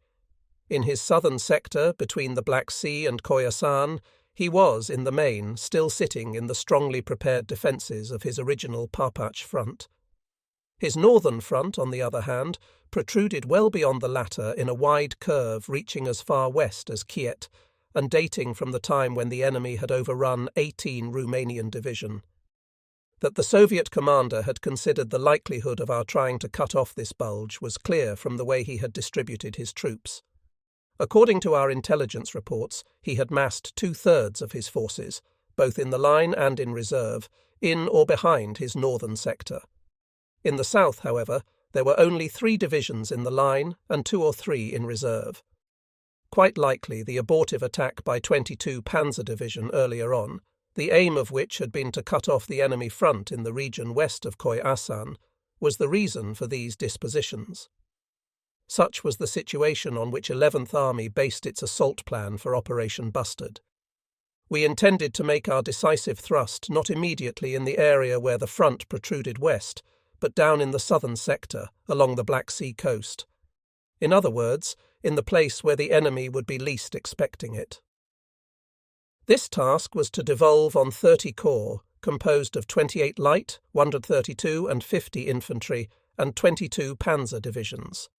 A: In his southern sector, between the Black Sea and Khorasan, he was, in the main, still sitting in the strongly prepared defences of his original Parpach front. His northern front, on the other hand, protruded well beyond the latter in a wide curve reaching as far west as Kiet, and dating from the time when the enemy had overrun 18 Romanian division. That the Soviet commander had considered the likelihood of our trying to cut off this bulge was clear from the way he had distributed his troops. According to our intelligence reports, he had massed 2/3 of his forces, both in the line and in reserve, in or behind his northern sector. In the south, however, there were only 3 divisions in the line and 2 or 3 in reserve. Quite likely the abortive attack by 22 Panzer Division earlier on, the aim of which had been to cut off the enemy front in the region west of Khorasan, was the reason for these dispositions. Such was the situation on which 11th Army based its assault plan for Operation Bustard. We intended to make our decisive thrust not immediately in the area where the front protruded west, but down in the southern sector, along the Black Sea coast. In other words, in the place where the enemy would be least expecting it. This task was to devolve on 30 corps, composed of 28 light, 132 and 50 infantry, and 22 panzer divisions.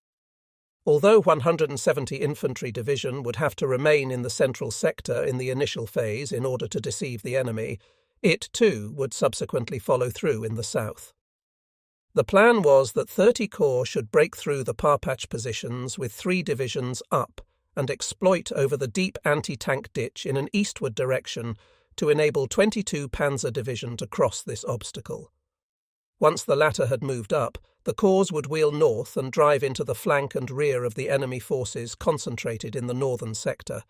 A: Although 170 Infantry Division would have to remain in the central sector in the initial phase in order to deceive the enemy, it too would subsequently follow through in the south. The plan was that 30 corps should break through the Parpach positions with 3 divisions up and exploit over the deep anti-tank ditch in an eastward direction to enable 22 Panzer Division to cross this obstacle. Once the latter had moved up, the corps would wheel north and drive into the flank and rear of the enemy forces concentrated in the northern sector.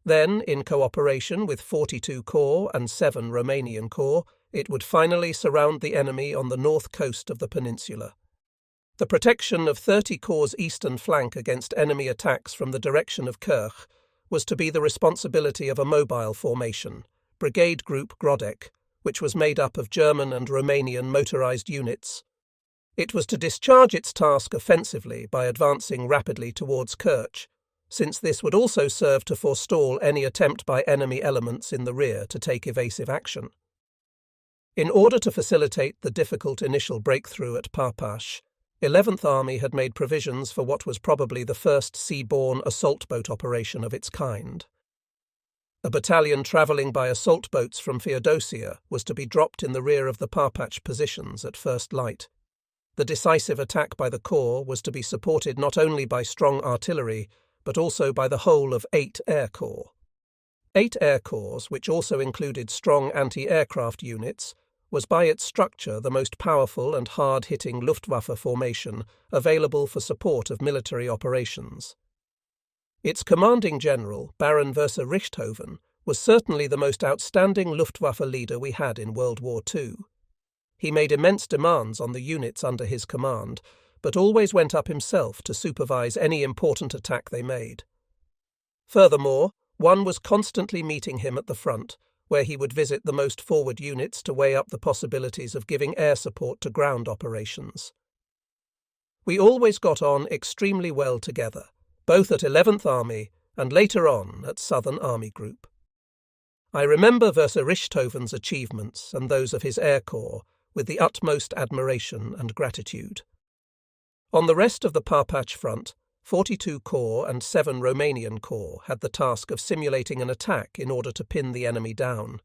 A: Then, in cooperation with 42 Corps and 7 Romanian Corps, it would finally surround the enemy on the north coast of the peninsula. The protection of 30 Corps' eastern flank against enemy attacks from the direction of Kirch was to be the responsibility of a mobile formation, Brigade Group Grodek, which was made up of German and Romanian motorized units. It was to discharge its task offensively by advancing rapidly towards Kirch, since this would also serve to forestall any attempt by enemy elements in the rear to take evasive action. In order to facilitate the difficult initial breakthrough at Parpach, 11th Army had made provisions for what was probably the first sea-borne assault boat operation of its kind. A battalion travelling by assault boats from Feodosia was to be dropped in the rear of the Parpach positions at first light. The decisive attack by the Corps was to be supported not only by strong artillery, but also by the whole of 8 air corps. 8 air corps, which also included strong anti-aircraft units, was by its structure the most powerful and hard-hitting Luftwaffe formation available for support of military operations. Its commanding general, Baron Verser Richthofen, was certainly the most outstanding Luftwaffe leader we had in World War II. He made immense demands on the units under his command, but always went up himself to supervise any important attack they made. Furthermore, one was constantly meeting him at the front, where he would visit the most forward units to weigh up the possibilities of giving air support to ground operations. We always got on extremely well together, both at 11th Army and later on at Southern Army Group. I remember Verser Richthofen's achievements and those of his Air Corps with the utmost admiration and gratitude. On the rest of the Parpach front, 42 Corps and 7 Romanian Corps had the task of simulating an attack in order to pin the enemy down.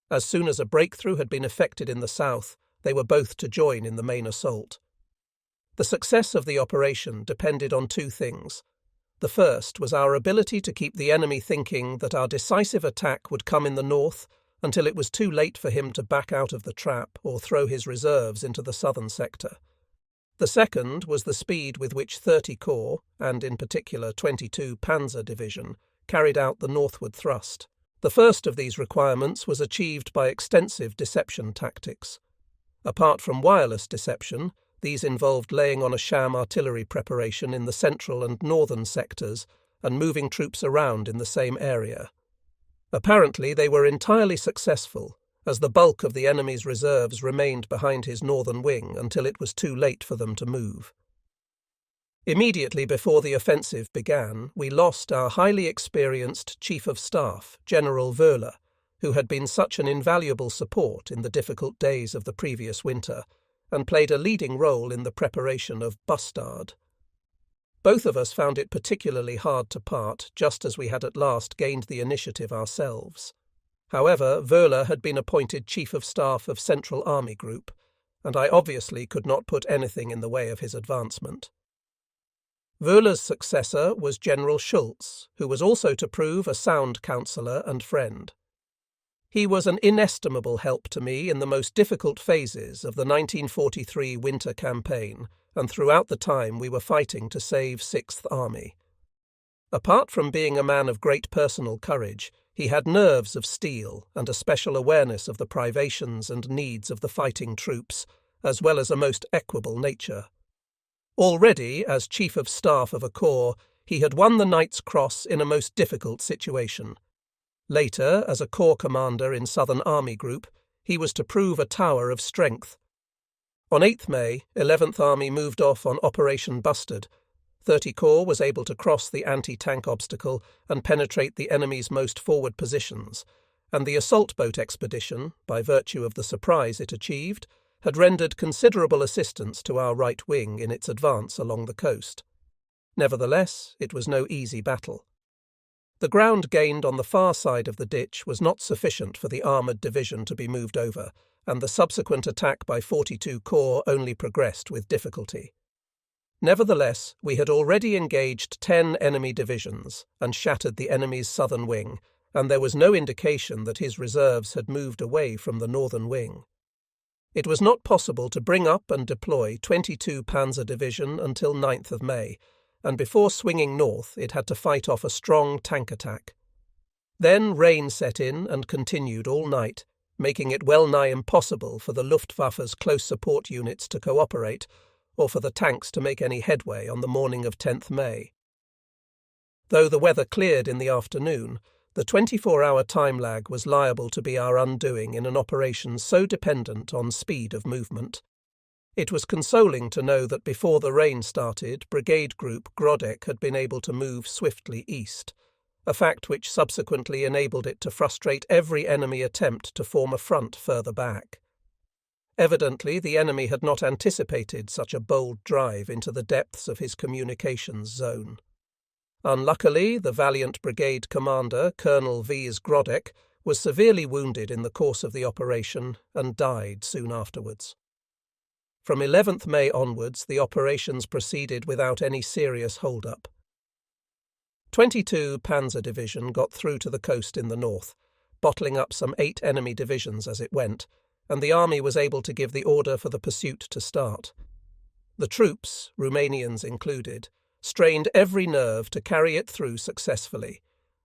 A: As soon as a breakthrough had been effected in the south, they were both to join in the main assault. The success of the operation depended on 2 things. The first was our ability to keep the enemy thinking that our decisive attack would come in the north until it was too late for him to back out of the trap or throw his reserves into the southern sector. The second was the speed with which 30 Corps, and in particular 22 Panzer Division, carried out the northward thrust. The first of these requirements was achieved by extensive deception tactics. Apart from wireless deception, these involved laying on a sham artillery preparation in the central and northern sectors and moving troops around in the same area. Apparently they were entirely successful, as the bulk of the enemy's reserves remained behind his northern wing until it was too late for them to move. Immediately before the offensive began, we lost our highly experienced Chief of Staff, General Wöhler, who had been such an invaluable support in the difficult days of the previous winter, and played a leading role in the preparation of Bustard. Both of us found it particularly hard to part, just as we had at last gained the initiative ourselves. However, Wöhler had been appointed Chief of Staff of Central Army Group, and I obviously could not put anything in the way of his advancement. Wöhler's successor was General Schulz, who was also to prove a sound counsellor and friend. He was an inestimable help to me in the most difficult phases of the 1943 winter campaign, and throughout the time we were fighting to save Sixth Army. Apart from being a man of great personal courage, he had nerves of steel and a special awareness of the privations and needs of the fighting troops, as well as a most equable nature. Already, as Chief of Staff of a corps, he had won the Knight's Cross in a most difficult situation. Later, as a corps commander in Southern Army Group, he was to prove a tower of strength. On 8th May, 11th Army moved off on Operation Bustard. 30 Corps was able to cross the anti-tank obstacle and penetrate the enemy's most forward positions, and the assault boat expedition, by virtue of the surprise it achieved, had rendered considerable assistance to our right wing in its advance along the coast. Nevertheless, it was no easy battle. The ground gained on the far side of the ditch was not sufficient for the armoured division to be moved over, and the subsequent attack by 42 Corps only progressed with difficulty. Nevertheless, we had already engaged 10 enemy divisions and shattered the enemy's southern wing, and there was no indication that his reserves had moved away from the northern wing. It was not possible to bring up and deploy 22 Panzer Division until 9th of May, and before swinging north it had to fight off a strong tank attack. Then rain set in and continued all night, making it well nigh impossible for the Luftwaffe's close support units to cooperate, or for the tanks to make any headway on the morning of 10th May. Though the weather cleared in the afternoon, the 24-hour time lag was liable to be our undoing in an operation so dependent on speed of movement. It was consoling to know that before the rain started, Brigade Group Grodek had been able to move swiftly east, a fact which subsequently enabled it to frustrate every enemy attempt to form a front further back. Evidently, the enemy had not anticipated such a bold drive into the depths of his communications zone. Unluckily, the valiant brigade commander, Colonel Wies Grodek, was severely wounded in the course of the operation and died soon afterwards. From 11th May onwards, the operations proceeded without any serious hold-up. 22 Panzer Division got through to the coast in the north, bottling up some 8 enemy divisions as it went, and the army was able to give the order for the pursuit to start. The troops, Romanians included, strained every nerve to carry it through successfully,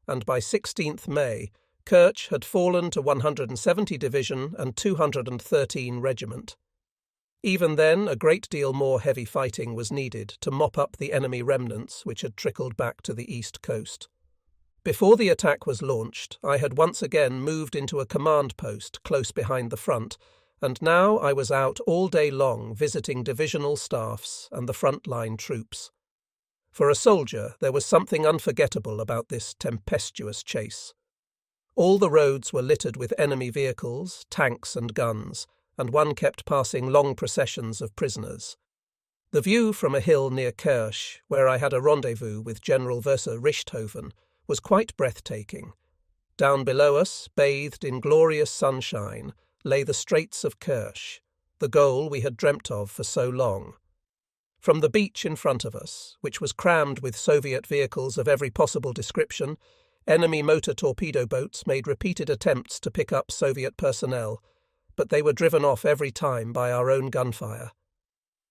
A: and by 16th May, Kerch had fallen to 170 Division and 213 Regiment. Even then, a great deal more heavy fighting was needed to mop up the enemy remnants which had trickled back to the east coast. Before the attack was launched, I had once again moved into a command post close behind the front, and now I was out all day long visiting divisional staffs and the front-line troops. For a soldier, there was something unforgettable about this tempestuous chase. All the roads were littered with enemy vehicles, tanks and guns, and one kept passing long processions of prisoners. The view from a hill near Kerch, where I had a rendezvous with General Verser Richthofen, was quite breathtaking. Down below us, bathed in glorious sunshine, lay the Straits of Kerch, the goal we had dreamt of for so long. From the beach in front of us, which was crammed with Soviet vehicles of every possible description, enemy motor torpedo boats made repeated attempts to pick up Soviet personnel, but they were driven off every time by our own gunfire.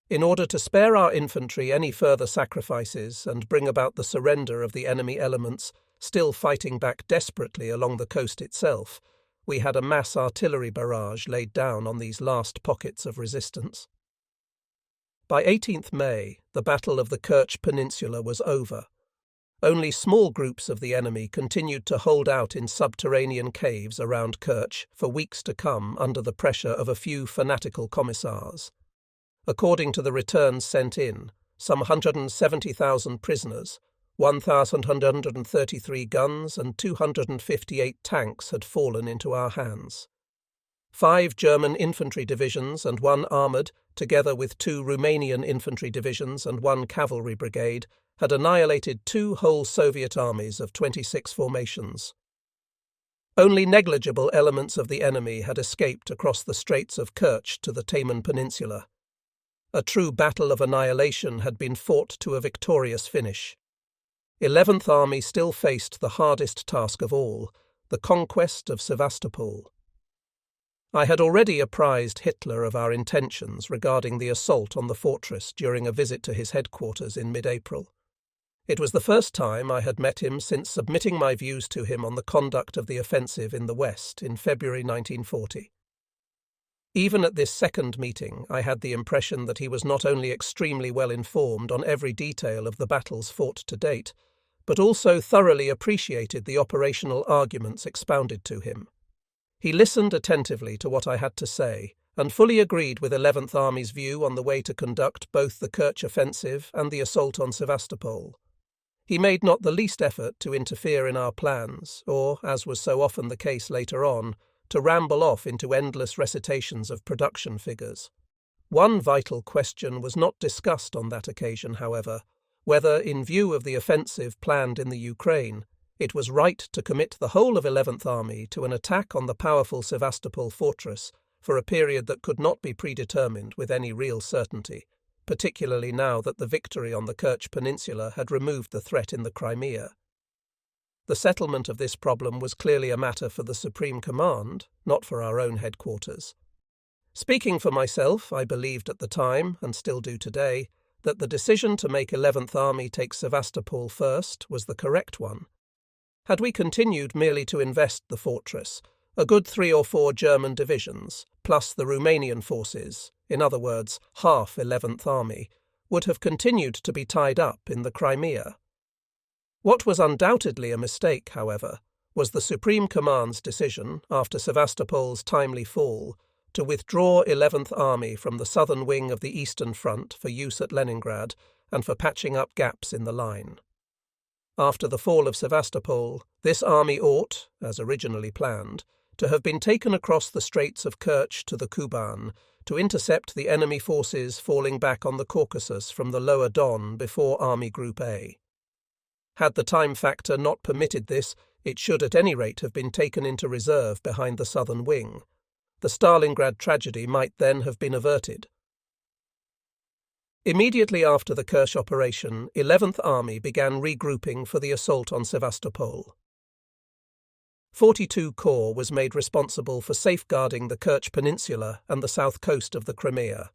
A: In order to spare our infantry any further sacrifices and bring about the surrender of the enemy elements still fighting back desperately along the coast itself, we had a mass artillery barrage laid down on these last pockets of resistance. By 18th May, the Battle of the Kerch Peninsula was over. Only small groups of the enemy continued to hold out in subterranean caves around Kerch for weeks to come under the pressure of a few fanatical commissars. According to the returns sent in, some 170,000 prisoners, 1,133 guns and 258 tanks had fallen into our hands. 5 German infantry divisions and 1 armoured, together with 2 Romanian infantry divisions and 1 cavalry brigade, had annihilated 2 whole Soviet armies of 26 formations. Only negligible elements of the enemy had escaped across the Straits of Kerch to the Taman Peninsula. A true battle of annihilation had been fought to a victorious finish. 11th Army still faced the hardest task of all, the conquest of Sevastopol. I had already apprised Hitler of our intentions regarding the assault on the fortress during a visit to his headquarters in mid-April. It was the first time I had met him since submitting my views to him on the conduct of the offensive in the West in February 1940. Even at this second meeting, I had the impression that he was not only extremely well informed on every detail of the battles fought to date, but also thoroughly appreciated the operational arguments expounded to him. He listened attentively to what I had to say, and fully agreed with 11th Army's view on the way to conduct both the Kerch offensive and the assault on Sevastopol. He made not the least effort to interfere in our plans, or, as was so often the case later on, to ramble off into endless recitations of production figures. One vital question was not discussed on that occasion, however, whether, in view of the offensive planned in the Ukraine, it was right to commit the whole of 11th Army to an attack on the powerful Sevastopol fortress for a period that could not be predetermined with any real certainty, particularly now that the victory on the Kerch Peninsula had removed the threat in the Crimea. The settlement of this problem was clearly a matter for the Supreme Command, not for our own headquarters. Speaking for myself, I believed at the time, and still do today, that the decision to make 11th Army take Sevastopol first was the correct one. Had we continued merely to invest the fortress, a good 3 or 4 German divisions, plus the Romanian forces, in other words, half 11th Army, would have continued to be tied up in the Crimea. What was undoubtedly a mistake, however, was the Supreme Command's decision, after Sevastopol's timely fall, to withdraw 11th Army from the southern wing of the Eastern Front for use at Leningrad and for patching up gaps in the line. After the fall of Sevastopol, this army ought, as originally planned, to have been taken across the Straits of Kerch to the Kuban to intercept the enemy forces falling back on the Caucasus from the lower Don before Army Group A. Had the time factor not permitted this, it should at any rate have been taken into reserve behind the southern wing. The Stalingrad tragedy might then have been averted. Immediately after the Kerch operation, 11th Army began regrouping for the assault on Sevastopol. 42 Corps was made responsible for safeguarding the Kerch Peninsula and the south coast of the Crimea.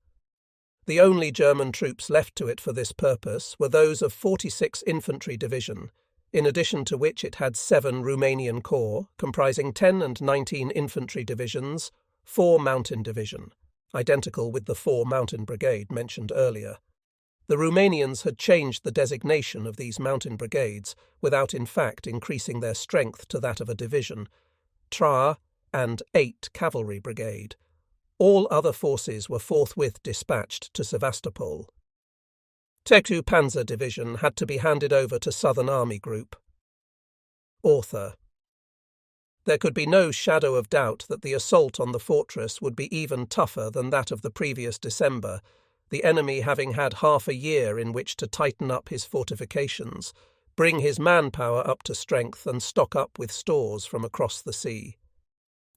A: The only German troops left to it for this purpose were those of 46 Infantry Division, in addition to which it had 7 Romanian Corps, comprising 10 and 19 Infantry Divisions, 4 Mountain Division, identical with the 4 Mountain Brigade mentioned earlier. The Romanians had changed the designation of these mountain brigades without in fact increasing their strength to that of a division, TRA and 8 Cavalry Brigade. All other forces were forthwith dispatched to Sevastopol. Tetu Panzer Division had to be handed over to Southern Army Group. Author. There could be no shadow of doubt that the assault on the fortress would be even tougher than that of the previous December, the enemy having had half a year in which to tighten up his fortifications, bring his manpower up to strength and stock up with stores from across the sea.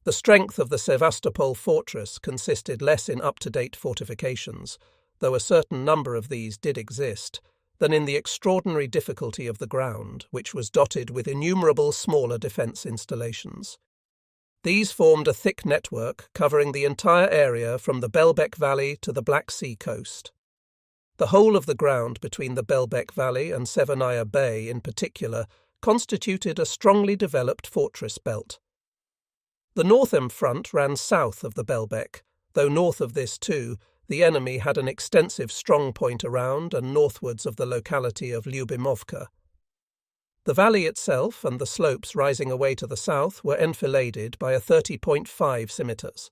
A: The strength of the Sevastopol fortress consisted less in up-to-date fortifications, though a certain number of these did exist, than in the extraordinary difficulty of the ground, which was dotted with innumerable smaller defence installations. These formed a thick network covering the entire area from the Belbek Valley to the Black Sea coast. The whole of the ground between the Belbek Valley and Severnaya Bay in particular constituted a strongly developed fortress belt. The northern front ran south of the Belbek, though north of this too, the enemy had an extensive strong point around and northwards of the locality of Lyubimovka. The valley itself and the slopes rising away to the south were enfiladed by a 30.5 scimitars.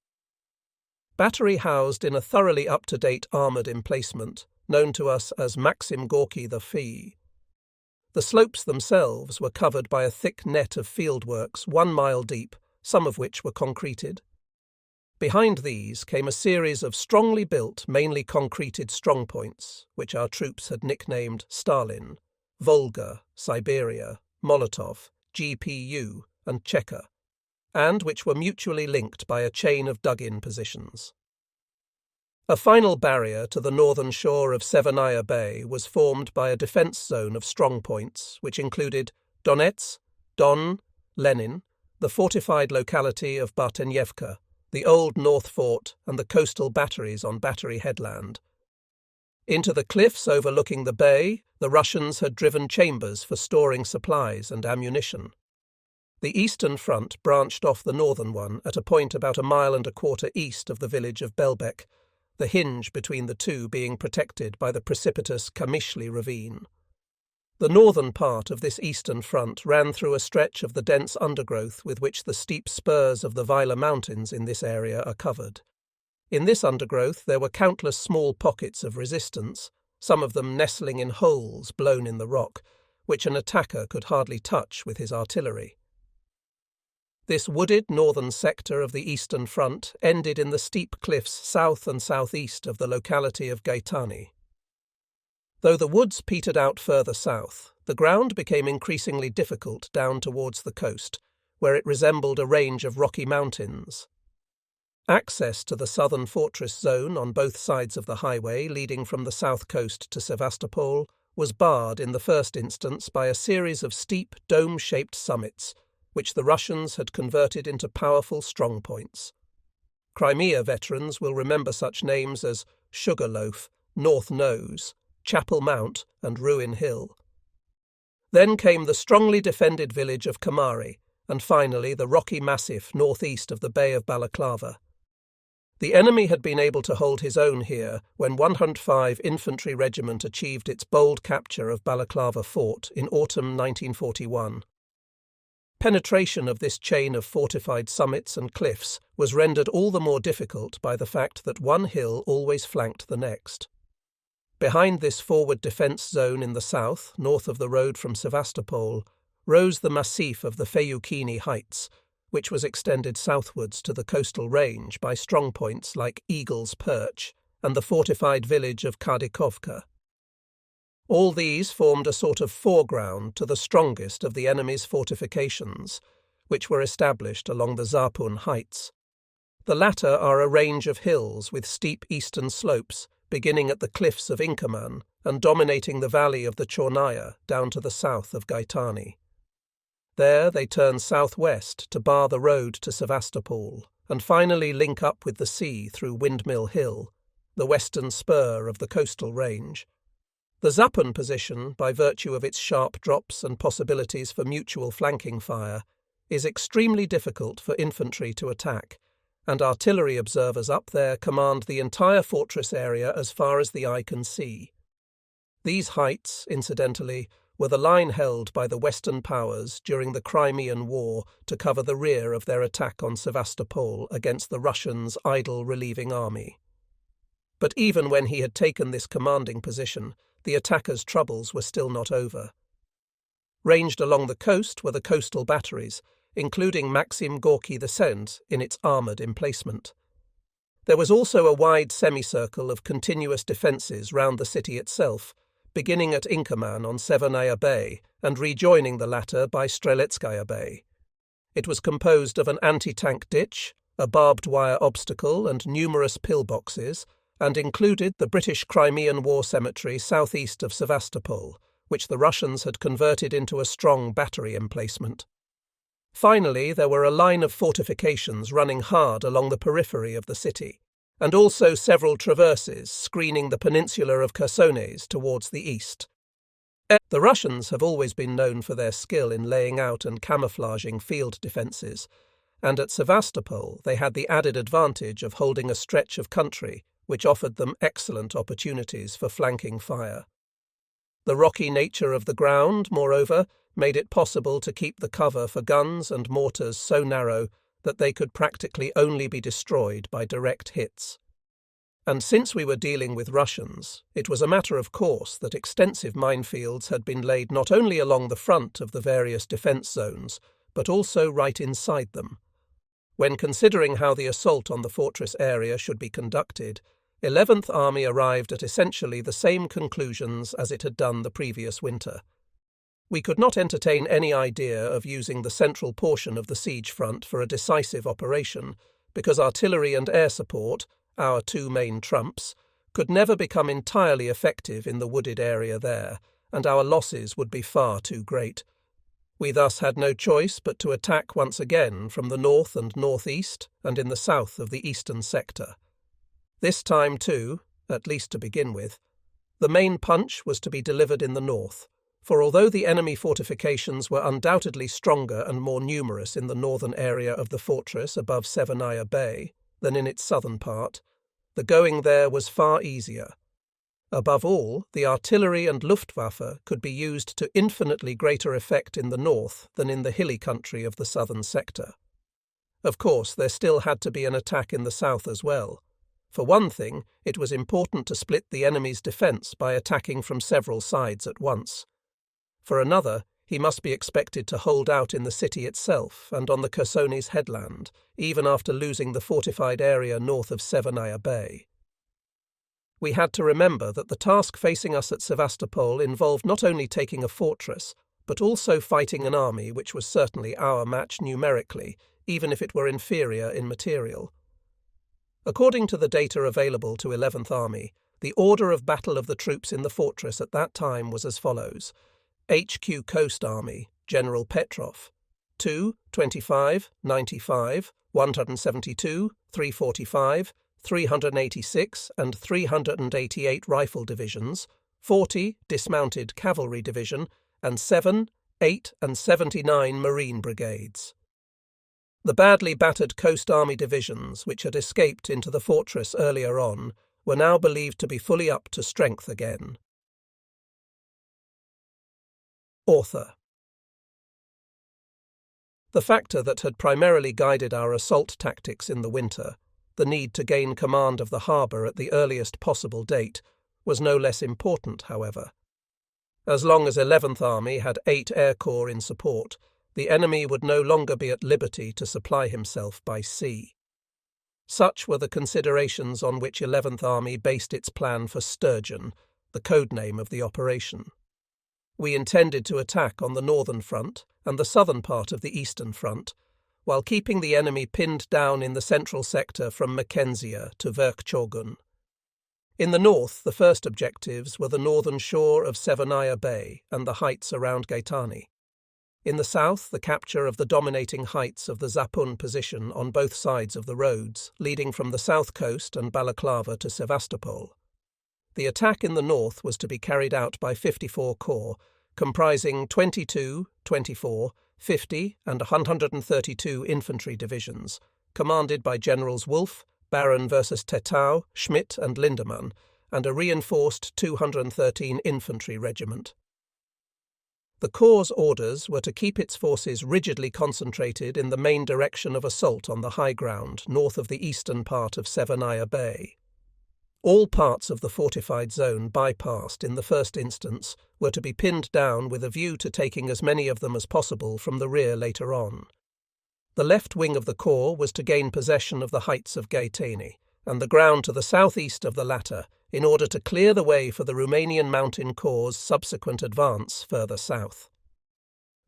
A: Battery housed in a thoroughly up-to-date armoured emplacement, known to us as Maxim Gorky the Fee. The slopes themselves were covered by a thick net of fieldworks 1 mile deep, some of which were concreted. Behind these came a series of strongly built, mainly concreted strongpoints, which our troops had nicknamed Stalin, Volga, Siberia, Molotov, GPU, and Cheka, and which were mutually linked by a chain of dug-in positions. A final barrier to the northern shore of Severnaya Bay was formed by a defence zone of strongpoints, which included Donets, Don, Lenin, the fortified locality of Bartenyevka, the old North Fort, and the coastal batteries on Battery Headland. Into the cliffs overlooking the bay, the Russians had driven chambers for storing supplies and ammunition. The eastern front branched off the northern one at a point about 1.25 miles east of the village of Belbek, the hinge between the two being protected by the precipitous Kamishli ravine. The northern part of this eastern front ran through a stretch of the dense undergrowth with which the steep spurs of the Weiler Mountains in this area are covered. In this undergrowth there were countless small pockets of resistance, some of them nestling in holes blown in the rock, which an attacker could hardly touch with his artillery. This wooded northern sector of the eastern front ended in the steep cliffs south and southeast of the locality of Gaetani. Though the woods petered out further south, the ground became increasingly difficult down towards the coast, where it resembled a range of rocky mountains. Access to the southern fortress zone on both sides of the highway leading from the south coast to Sevastopol was barred in the first instance by a series of steep dome-shaped summits, which the Russians had converted into powerful strongpoints. Crimea veterans will remember such names as Sugarloaf, North Nose, Chapel Mount, and Ruin Hill. Then came the strongly defended village of Kamari, and finally the rocky massif northeast of the Bay of Balaclava. The enemy had been able to hold his own here when 105 Infantry Regiment achieved its bold capture of Balaclava Fort in autumn 1941. Penetration of this chain of fortified summits and cliffs was rendered all the more difficult by the fact that one hill always flanked the next. Behind this forward defence zone in the south, north of the road from Sevastopol, rose the massif of the Feyukini Heights, which was extended southwards to the coastal range by strongpoints like Eagle's Perch and the fortified village of Kardikovka. All these formed a sort of foreground to the strongest of the enemy's fortifications, which were established along the Zapun Heights. The latter are a range of hills with steep eastern slopes, beginning at the cliffs of Inkerman and dominating the valley of the Chornaya down to the south of Gaetani. There they turn southwest to bar the road to Sevastopol, and finally link up with the sea through Windmill Hill, the western spur of the coastal range. The Zapun position, by virtue of its sharp drops and possibilities for mutual flanking fire, is extremely difficult for infantry to attack, and artillery observers up there command the entire fortress area as far as the eye can see. These heights, incidentally, were the line held by the Western powers during the Crimean War to cover the rear of their attack on Sevastopol against the Russians' idle relieving army. But even when he had taken this commanding position, the attacker's troubles were still not over. Ranged along the coast were the coastal batteries, including Maxim Gorky II in its armoured emplacement. There was also a wide semicircle of continuous defences round the city itself, beginning at Inkerman on Severnaya Bay and rejoining the latter by Streletskaya Bay. It was composed of an anti-tank ditch, a barbed wire obstacle and numerous pillboxes, and included the British Crimean War Cemetery southeast of Sevastopol, which the Russians had converted into a strong battery emplacement. Finally, there were a line of fortifications running hard along the periphery of the city, and also several traverses screening the peninsula of Chersones towards the east. The Russians have always been known for their skill in laying out and camouflaging field defences, and at Sevastopol they had the added advantage of holding a stretch of country which offered them excellent opportunities for flanking fire. The rocky nature of the ground, moreover, made it possible to keep the cover for guns and mortars so narrow that they could practically only be destroyed by direct hits. And since we were dealing with Russians, it was a matter of course that extensive minefields had been laid not only along the front of the various defence zones, but also right inside them. When considering how the assault on the fortress area should be conducted, 11th Army arrived at essentially the same conclusions as it had done the previous winter. We could not entertain any idea of using the central portion of the siege front for a decisive operation, because artillery and air support, our two main trumps, could never become entirely effective in the wooded area there, and our losses would be far too great. We thus had no choice but to attack once again from the north and northeast and in the south of the eastern sector. This time, too, at least to begin with, the main punch was to be delivered in the north, for although the enemy fortifications were undoubtedly stronger and more numerous in the northern area of the fortress above Severnaya Bay than in its southern part, the going there was far easier. Above all, the artillery and Luftwaffe could be used to infinitely greater effect in the north than in the hilly country of the southern sector. Of course, there still had to be an attack in the south as well. For one thing, it was important to split the enemy's defence by attacking from several sides at once. For another, he must be expected to hold out in the city itself and on the Chersonis headland, even after losing the fortified area north of Severnaya Bay. We had to remember that the task facing us at Sevastopol involved not only taking a fortress, but also fighting an army which was certainly our match numerically, even if it were inferior in material. According to the data available to 11th Army, the order of battle of the troops in the fortress at that time was as follows: HQ Coast Army, General Petrov, 2, 25, 95, 172, 345, 386 and 388 Rifle Divisions, 40 Dismounted Cavalry Division, and 7, 8 and 79 Marine Brigades. The badly battered Coast Army divisions, which had escaped into the fortress earlier on, were now believed to be fully up to strength again. Author. The factor that had primarily guided our assault tactics in the winter, the need to gain command of the harbour at the earliest possible date, was no less important, however. As long as 11th Army had 8 Air Corps in support, the enemy would no longer be at liberty to supply himself by sea. Such were the considerations on which 11th Army based its plan for Sturgeon, the code name of the operation. We intended to attack on the northern front and the southern part of the eastern front, while keeping the enemy pinned down in the central sector from Mackenzie to Verkhoturgan. In the north, the first objectives were the northern shore of Severnaya Bay and the heights around Gaetani. In the south, the capture of the dominating heights of the Zapun position on both sides of the roads, leading from the south coast and Balaclava to Sevastopol. The attack in the north was to be carried out by 54 Corps, comprising 22, 24, 50 and 132 infantry divisions, commanded by Generals Wolfe, Baron versus Tetau, Schmidt and Lindemann, and a reinforced 213 infantry regiment. The Corps' orders were to keep its forces rigidly concentrated in the main direction of assault on the high ground north of the eastern part of Severnaya Bay. All parts of the fortified zone bypassed in the first instance were to be pinned down with a view to taking as many of them as possible from the rear later on. The left wing of the corps was to gain possession of the heights of Gaetani and the ground to the southeast of the latter in order to clear the way for the Romanian Mountain Corps' subsequent advance further south.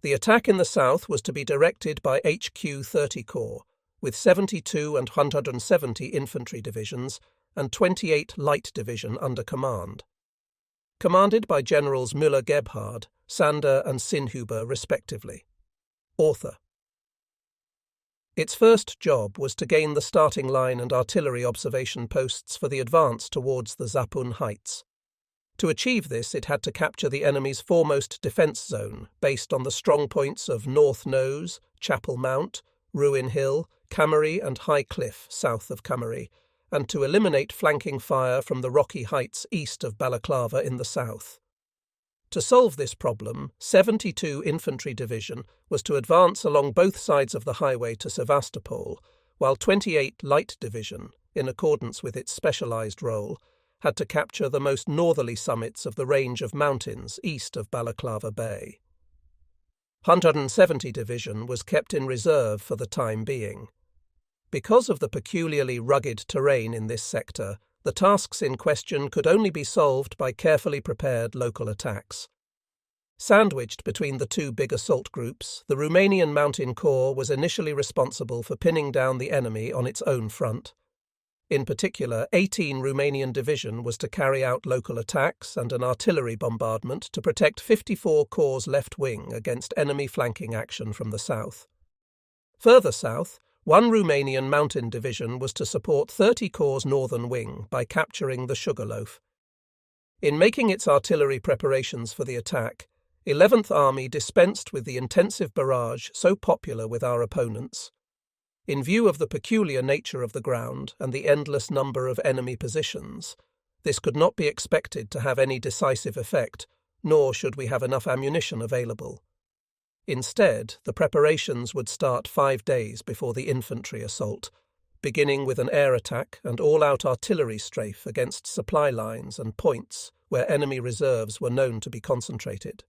A: The attack in the south was to be directed by HQ 30 Corps, with 72 and 170 infantry divisions and 28 Light Division under command. Commanded by Generals Müller-Gebhard, Sander and Sinhuber respectively. Author. Its first job was to gain the starting line and artillery observation posts for the advance towards the Zapun Heights. To achieve this, it had to capture the enemy's foremost defence zone, based on the strong points of North Nose, Chapel Mount, Ruin Hill, Cammery and High Cliff south of Cammery, and to eliminate flanking fire from the rocky heights east of Balaclava in the south. To solve this problem, 72 Infantry Division was to advance along both sides of the highway to Sevastopol, while 28 Light Division, in accordance with its specialised role, had to capture the most northerly summits of the range of mountains east of Balaclava Bay. 170 Division was kept in reserve for the time being. Because of the peculiarly rugged terrain in this sector, the tasks in question could only be solved by carefully prepared local attacks. Sandwiched between the two big assault groups, the Romanian Mountain Corps was initially responsible for pinning down the enemy on its own front. In particular, 18 Romanian Division was to carry out local attacks and an artillery bombardment to protect 54 Corps' left wing against enemy flanking action from the south. Further south, one Romanian Mountain Division was to support 30 Corps' northern wing by capturing the Sugarloaf. In making its artillery preparations for the attack, 11th Army dispensed with the intensive barrage so popular with our opponents. In view of the peculiar nature of the ground and the endless number of enemy positions, this could not be expected to have any decisive effect, nor should we have enough ammunition available. Instead, the preparations would start 5 days before the infantry assault, beginning with an air attack and all-out artillery strafe against supply lines and points where enemy reserves were known to be concentrated.